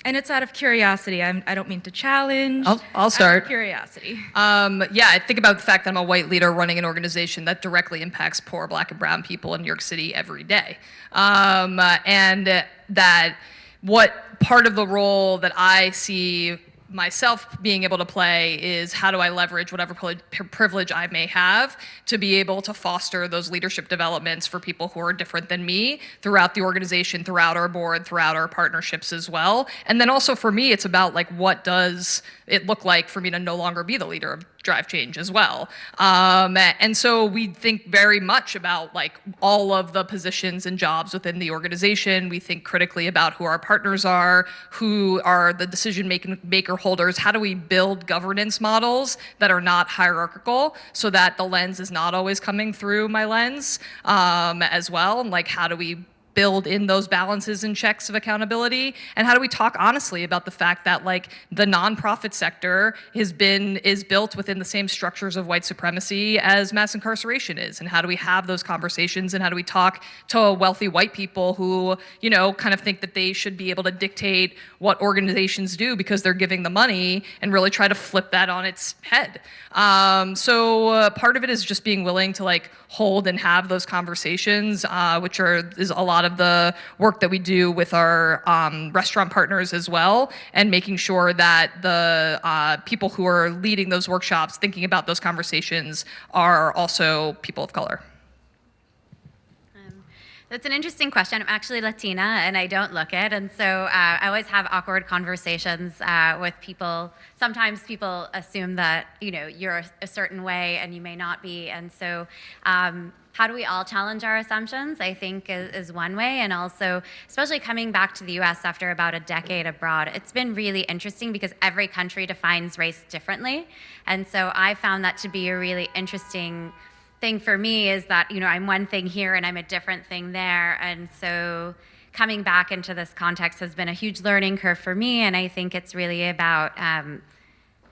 And it's out of curiosity. I don't mean to challenge. I'll start. Out of curiosity. I think about the fact that I'm a white leader running an organization that directly impacts poor Black and brown people in New York City every day. And that what part of the role that I see myself being able to play is how do I leverage whatever privilege I may have to be able to foster those leadership developments for people who are different than me throughout the organization, throughout our board, throughout our partnerships as well. And then also for me, it's about like, what does it look like for me to no longer be the leader drive change as well. And so we think very much about like all of the positions and jobs within the organization. We think critically about who our partners are, who are the decision maker holders. How do we build governance models that are not hierarchical so that the lens is not always coming through my lens as well? And like, how do we build in those balances and checks of accountability? And how do we talk honestly about the fact that like the nonprofit sector is built within the same structures of white supremacy as mass incarceration is? And how do we have those conversations? And how do we talk to wealthy white people who, you know, kind of think that they should be able to dictate what organizations do because they're giving the money, and really try to flip that on its head? So part of it is just being willing to like hold and have those conversations, which is a lot of the work that we do with our restaurant partners as well, and making sure that the people who are leading those workshops, thinking about those conversations, are also people of color. That's an interesting question. I'm actually Latina and I don't look it. And so I always have awkward conversations with people. Sometimes people assume that, you know, you're a certain way and you may not be. And so how do we all challenge our assumptions, I think is one way. And also, especially coming back to the US after about a decade abroad, it's been really interesting because every country defines race differently. And so I found that to be a really interesting thing for me, is that, you know, I'm one thing here and I'm a different thing there. And so coming back into this context has been a huge learning curve for me. And I think it's really about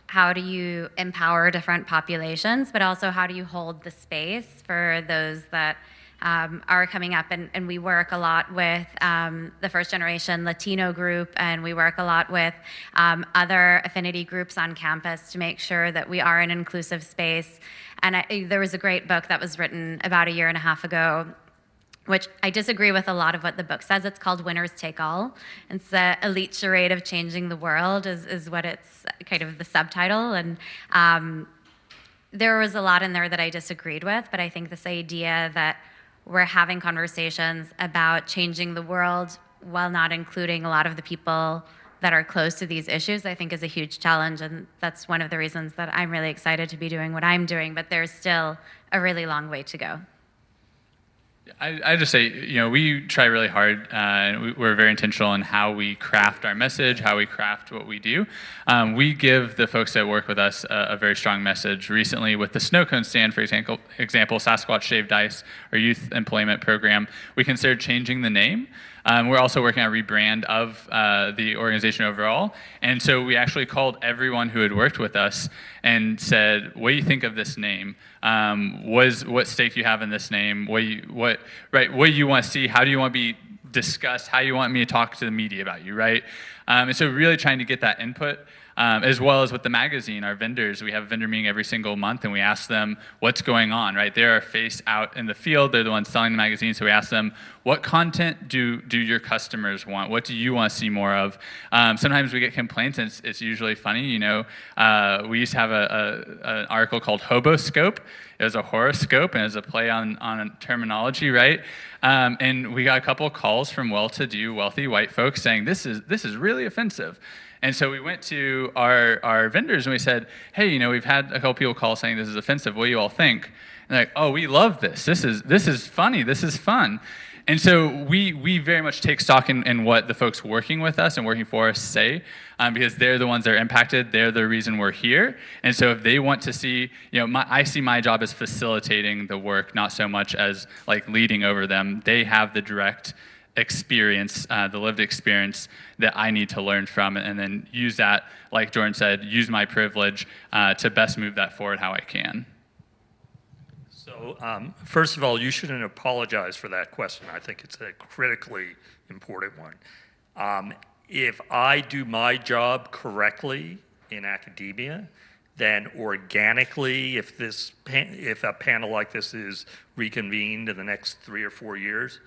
how do you empower different populations, but also how do you hold the space for those that are coming up. And we work a lot with the first generation Latino group, and we work a lot with other affinity groups on campus to make sure that we are an inclusive space. And there was a great book that was written about 1.5 years ago, which I disagree with a lot of what the book says. It's called Winners Take All. It's the elite charade of changing the world is what it's kind of the subtitle. And there was a lot in there that I disagreed with, but I think this idea that we're having conversations about changing the world while not including a lot of the people that are close to these issues, I think is a huge challenge. And that's one of the reasons that I'm really excited to be doing what I'm doing, but there's still a really long way to go. I just say, you know, we try really hard, and we're very intentional in how we craft our message, how we craft what we do. We give the folks that work with us a very strong message. Recently, with the snow cone stand, for example, Sasquatch Shaved Ice, our youth employment program, we considered changing the name. We're also working on a rebrand of the organization overall. And so we actually called everyone who had worked with us and said, what do you think of this name? What stake you have in this name? What do you want to see? How do you want to be discussed? How do you want me to talk to the media about you, right? And so really trying to get that input. As well as with the magazine, our vendors, we have a vendor meeting every single month, and we ask them what's going on, right? They're our face out in the field. They're the ones selling the magazine, so we ask them, what content do your customers want? What do you want to see more of? Sometimes we get complaints, and it's usually funny. You know, we used to have an article called Hoboscope. It was a horoscope, and it was a play on terminology, right? And we got a couple of calls from well-to-do, wealthy white folks saying, this is really offensive. And so we went to our vendors and we said, hey, you know, we've had a couple people call saying this is offensive. What do you all think? And they're like, oh, we love this. This is funny. This is fun. And so we very much take stock in what the folks working with us and working for us say, because they're the ones that are impacted. They're the reason we're here. And so if they want to see, you know, I see my job as facilitating the work, not so much as like leading over them. They have the direct experience, the lived experience that I need to learn from, and then use that, like Jordan said, use my privilege to best move that forward how I can. So first of all, you shouldn't apologize for that question. I think it's a critically important one. If I do my job correctly in academia, then organically, if a panel like this is reconvened in the next 3 or 4 years,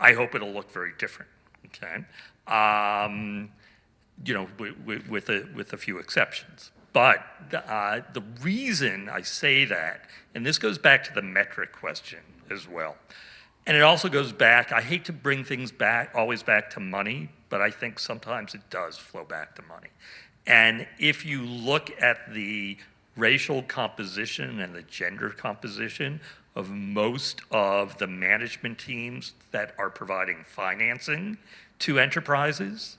I hope it'll look very different, okay? You know, with a few exceptions. But the reason I say that, and this goes back to the metric question as well, and it also goes back, I hate to bring things always back to money, but I think sometimes it does flow back to money. And if you look at the racial composition and the gender composition of most of the management teams that are providing financing to enterprises,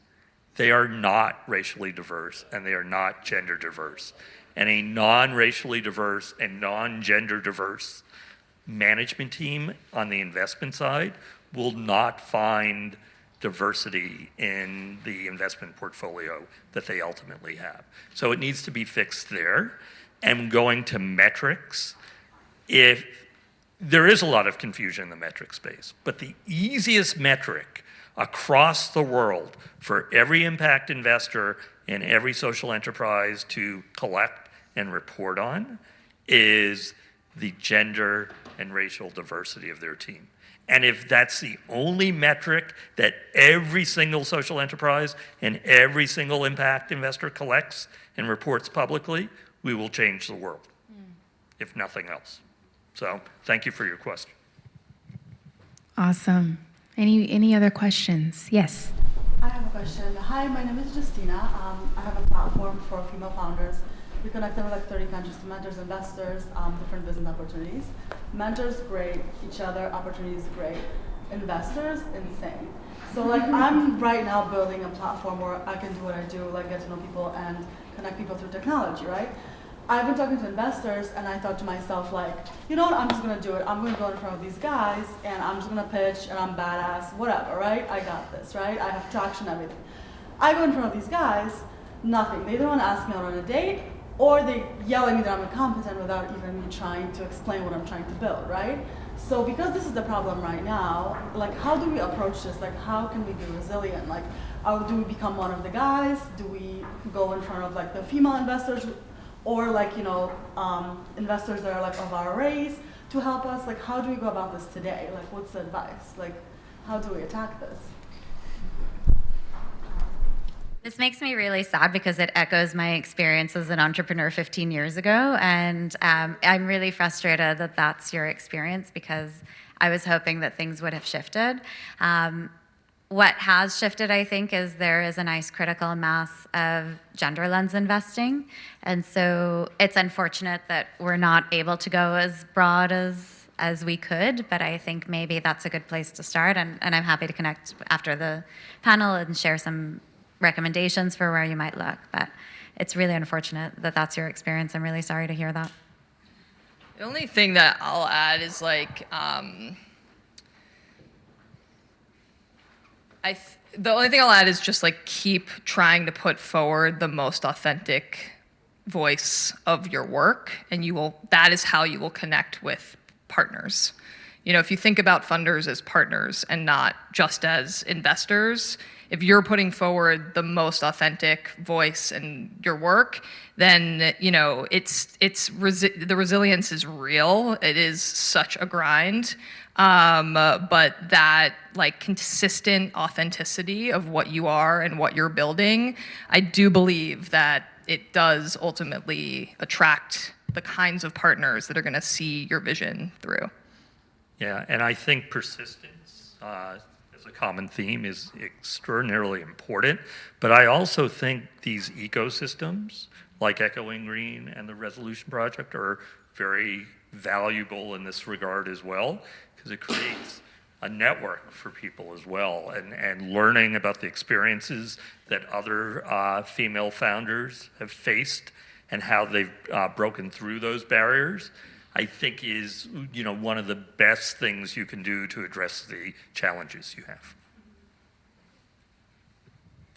they are not racially diverse and they are not gender diverse. And a non-racially diverse and non-gender diverse management team on the investment side will not find diversity in the investment portfolio that they ultimately have. So it needs to be fixed there. And going to metrics, if there is a lot of confusion in the metric space, but the easiest metric across the world for every impact investor and every social enterprise to collect and report on is the gender and racial diversity of their team. And if that's the only metric that every single social enterprise and every single impact investor collects and reports publicly, we will change the world, if nothing else. So thank you for your question. Awesome. Any other questions? Yes. I have a question. Hi, my name is Justina. I have a platform for female founders. We connect them with like 30 countries to mentors, investors, different business opportunities. Mentors, great. Each other, opportunities, great. Investors, insane. So like I'm right now building a platform where I can do what I do, like get to know people and connect people through technology, right? I've been talking to investors and I thought to myself like, you know what, I'm just gonna do it. I'm gonna go in front of these guys and I'm just gonna pitch and I'm badass, whatever, right? I got this, right? I have traction, everything. I go in front of these guys, nothing. They don't wanna ask me out on a date or they yell at me that I'm incompetent without even me trying to explain what I'm trying to build, right? So because this is the problem right now, like how do we approach this? Like how can we be resilient? Like do we become one of the guys? Do we go in front of like the female investors? Or like, you know, investors that are like of our race to help us? Like, how do we go about this today? Like, what's the advice? Like, how do we attack this? This makes me really sad because it echoes my experience as an entrepreneur 15 years ago. And I'm really frustrated that that's your experience because I was hoping that things would have shifted. What has shifted, I think, is there is a nice critical mass of gender lens investing. And so it's unfortunate that we're not able to go as broad as we could, but I think maybe that's a good place to start. And I'm happy to connect after the panel and share some recommendations for where you might look. But it's really unfortunate that that's your experience. I'm really sorry to hear that. The only thing that I'll add is like, the only thing I'll add is just like keep trying to put forward the most authentic voice of your work, and that is how you will connect with partners. You know, if you think about funders as partners and not just as investors, if you're putting forward the most authentic voice in your work, then you know the resilience is real. It is such a grind. But that like consistent authenticity of what you are and what you're building, I do believe that it does ultimately attract the kinds of partners that are going to see your vision through. Yeah, and I think persistence as a common theme is extraordinarily important, but I also think these ecosystems like Echoing Green and the Resolution Project are very valuable in this regard as well, because it creates a network for people as well, and learning about the experiences that other female founders have faced and how they've broken through those barriers, I think is one of the best things you can do to address the challenges you have.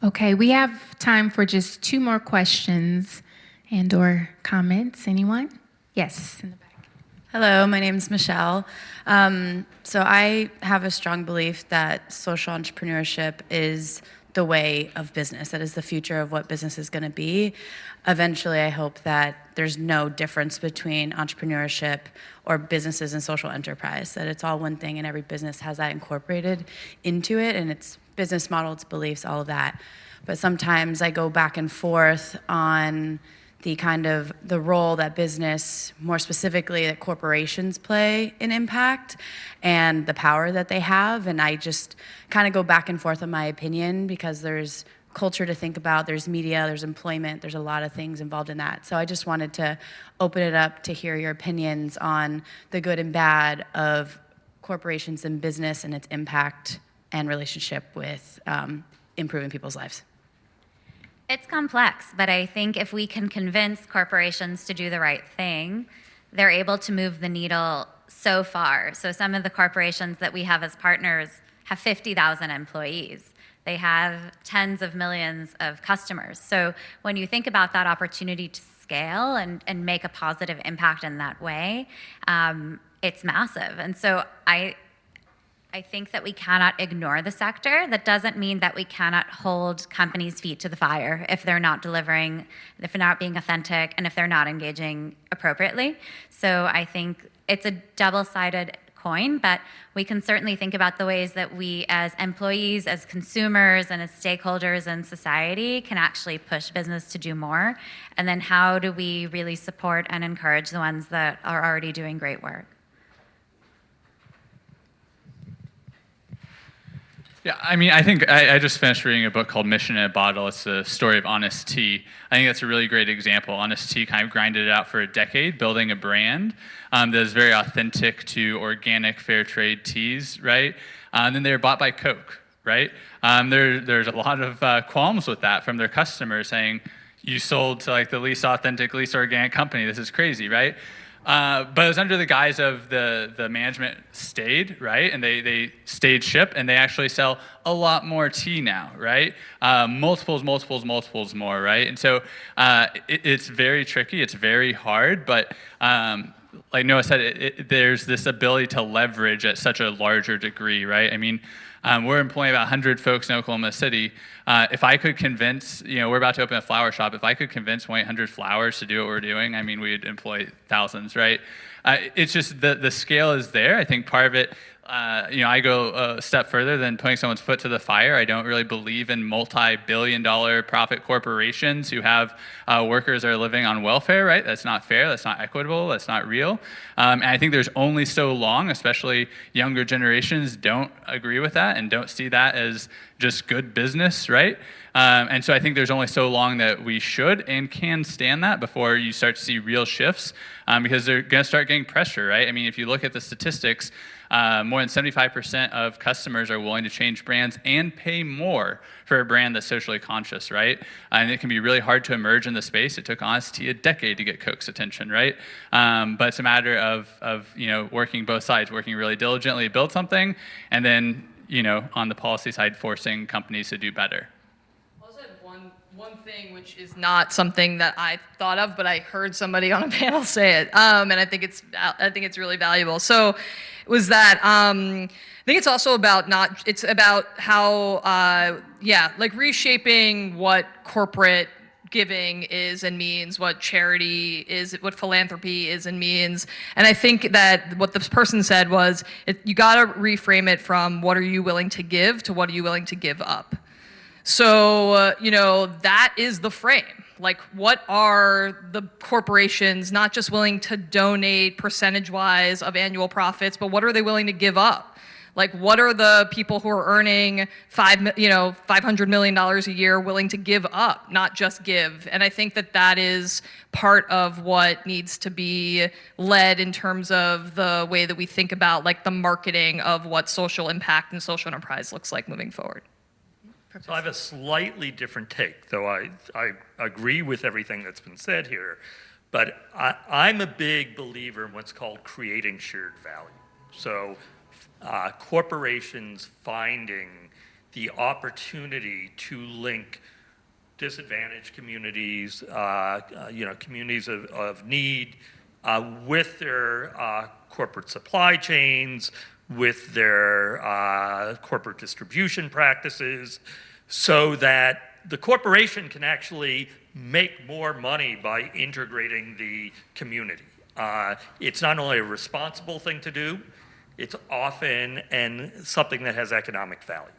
Okay, we have time for just 2 more questions and or comments. Anyone? Yes, in the back. Hello, my name is Michelle. So I have a strong belief that social entrepreneurship is the way of business. That is the future of what business is going to be. Eventually, I hope that there's no difference between entrepreneurship or businesses and social enterprise, that it's all one thing and every business has that incorporated into it, and its business model, its beliefs, all of that. But sometimes I go back and forth on the role that business, more specifically that corporations play in impact and the power that they have. And I just kind of go back and forth on my opinion because there's culture to think about. There's media, there's employment, there's a lot of things involved in that. So I just wanted to open it up to hear your opinions on the good and bad of corporations and business and its impact and relationship with improving people's lives. It's complex, but I think if we can convince corporations to do the right thing, they're able to move the needle so far. So some of the corporations that we have as partners have 50,000 employees. They have tens of millions of customers. So when you think about that opportunity to scale and make a positive impact in that way, it's massive. And so I think that we cannot ignore the sector. That doesn't mean that we cannot hold companies' feet to the fire if they're not delivering, if they're not being authentic, and if they're not engaging appropriately. So I think it's a double-sided coin, but we can certainly think about the ways that we as employees, as consumers, and as stakeholders in society can actually push business to do more. And then how do we really support and encourage the ones that are already doing great work? Yeah, I mean, I think I just finished reading a book called Mission in a Bottle. It's the story of Honest Tea. I think that's a really great example. Honest Tea kind of grinded it out for a decade, building a brand that is very authentic to organic, fair trade teas, right? And then they were bought by Coke, right? There's a lot of qualms with that from their customers saying, you sold to like the least authentic, least organic company. This is crazy, right? But it was under the guise of the management stayed, right? And they stayed ship, and they actually sell a lot more tea now, right? Multiples more, right? And so it's very tricky, it's very hard, but like Noah said, there's this ability to leverage at such a larger degree, right? I mean, we're employing about 100 folks in Oklahoma City. If I could convince, we're about to open a flower shop. If I could convince 1-800 Flowers to do what we're doing, I mean, we'd employ thousands, right? It's just the scale is there. I think part of it, I go a step further than putting someone's foot to the fire. I don't really believe in multi-billion-dollar profit corporations who have workers that are living on welfare, right? That's not fair. That's not equitable. That's not real. And I think there's only so long, especially younger generations don't agree with that and don't see that as just good business, right? And so I think there's only so long that we should and can stand that before you start to see real shifts, because they're going to start getting pressure, right? I mean, if you look at the statistics, more than 75% of customers are willing to change brands and pay more for a brand that's socially conscious, right? And it can be really hard to emerge in the space. It took Honest Tea a decade to get Coke's attention, right? But it's a matter of working both sides, working really diligently to build something, and then on the policy side, forcing companies to do better. I'll just add one thing, which is not something that I thought of, but I heard somebody on a panel say it, and I think it's really valuable. So, was that I think it's also about it's about how reshaping what corporate giving is and means, what charity is, what philanthropy is and means. And I think that what this person said was, you got to reframe it from what are you willing to give to what are you willing to give up. So, that is the frame. Like, what are the corporations not just willing to donate percentage-wise of annual profits, but what are they willing to give up? Like, what are the people who are earning $500 million a year willing to give up, not just give? And I think that is part of what needs to be led in terms of the way that we think about like the marketing of what social impact and social enterprise looks like moving forward. So I have a slightly different take, though I agree with everything that's been said here. But I'm a big believer in what's called creating shared value. So corporations finding the opportunity to link disadvantaged communities, communities of need, with their corporate supply chains, with their corporate distribution practices, so that the corporation can actually make more money by integrating the community. It's not only a responsible thing to do, it's often something that has economic value.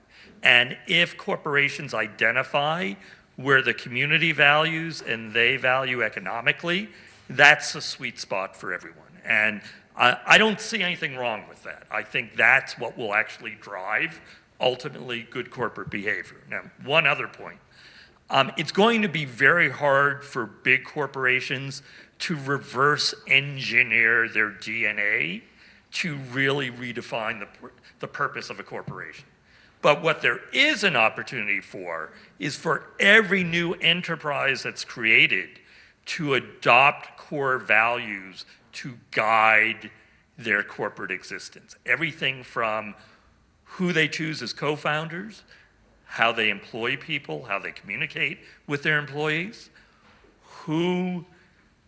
And if corporations identify where the community values and they value economically, that's a sweet spot for everyone. And I don't see anything wrong with that. I think that's what will actually drive, ultimately, good corporate behavior. Now, one other point. It's going to be very hard for big corporations to reverse engineer their DNA to really redefine the purpose of a corporation. But what there is an opportunity for is for every new enterprise that's created to adopt core values to guide their corporate existence. Everything from who they choose as co-founders, how they employ people, how they communicate with their employees, who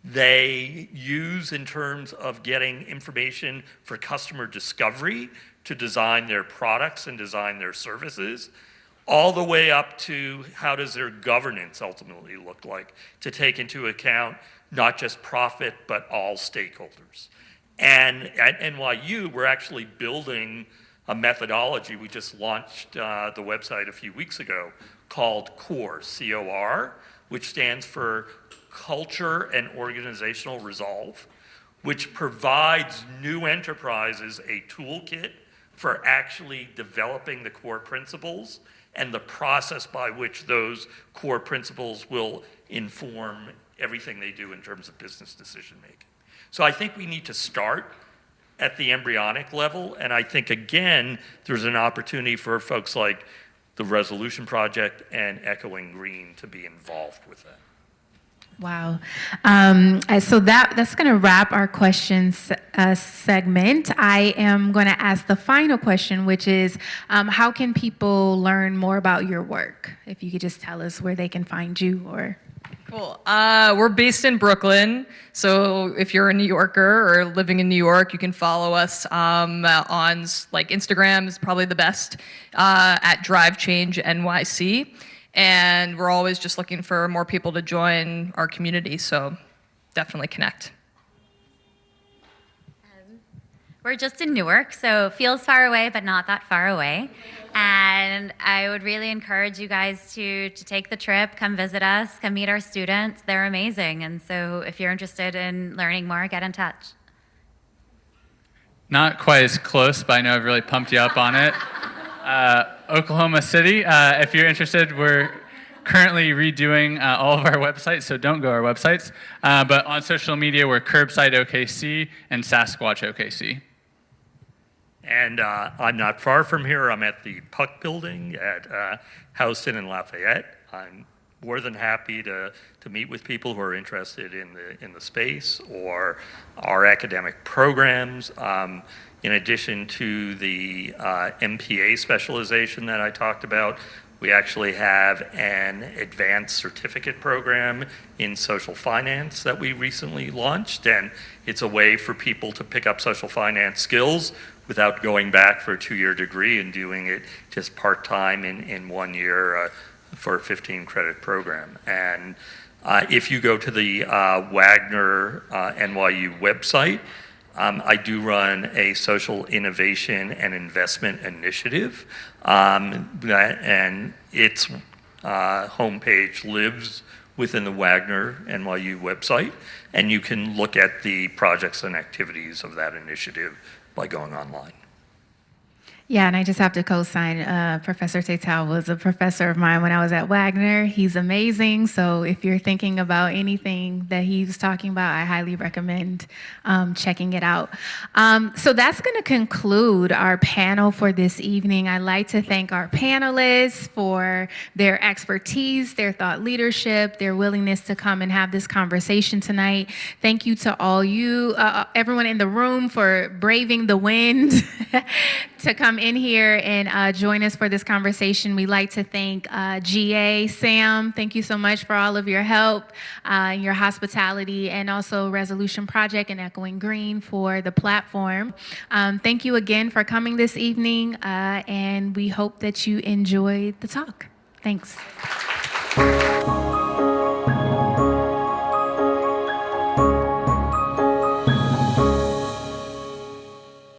they use in terms of getting information for customer discovery to design their products and design their services, all the way up to how does their governance ultimately look like to take into account not just profit, but all stakeholders. And at NYU, we're actually building a methodology. We just launched the website a few weeks ago called CORE, C-O-R, which stands for Culture and Organizational Resolve, which provides new enterprises a toolkit for actually developing the core principles and the process by which those core principles will inform everything they do in terms of business decision making. So I think we need to start at the embryonic level, and I think, again, there's an opportunity for folks like the Resolution Project and Echoing Green to be involved with that. Wow. So that's going to wrap our questions segment. I am going to ask the final question, which is, how can people learn more about your work? If you could just tell us where they can find you or... Cool. We're based in Brooklyn, so if you're a New Yorker or living in New York, you can follow us on like Instagram is probably the best at Drive Change NYC, and we're always just looking for more people to join our community. So definitely connect. We're just in Newark, so feels far away, but not that far away. And I would really encourage you guys to take the trip, come visit us, come meet our students. They're amazing. And so if you're interested in learning more, get in touch. Not quite as close, but I know I've really pumped you up on it. Oklahoma City, if you're interested, we're currently redoing all of our websites, so don't go to our websites. But on social media, we're Curbside OKC and Sasquatch OKC. And I'm not far from here. I'm at the Puck Building at Houston and Lafayette. I'm more than happy to meet with people who are interested in the space or our academic programs. In addition to the MPA specialization that I talked about, we actually have an advanced certificate program in social finance that we recently launched, and it's a way for people to pick up social finance skills without going back for a 2-year degree and doing it just part-time in 1 year for a 15-credit program. And if you go to the Wagner NYU website, I do run a social innovation and investment initiative, and its homepage lives within the Wagner NYU website, and you can look at the projects and activities of that initiative by going online. Yeah, and I just have to co-sign. Professor Teitel was a professor of mine when I was at Wagner. He's amazing. So if you're thinking about anything that he was talking about, I highly recommend checking it out. So that's going to conclude our panel for this evening. I'd like to thank our panelists for their expertise, their thought leadership, their willingness to come and have this conversation tonight. Thank you to all you, everyone in the room for braving the wind to come in here and join us for this conversation. We'd like to thank GA, Sam, thank you so much for all of your help, your hospitality, and also Resolution Project and Echoing Green for the platform. Thank you again for coming this evening, and we hope that you enjoyed the talk. Thanks.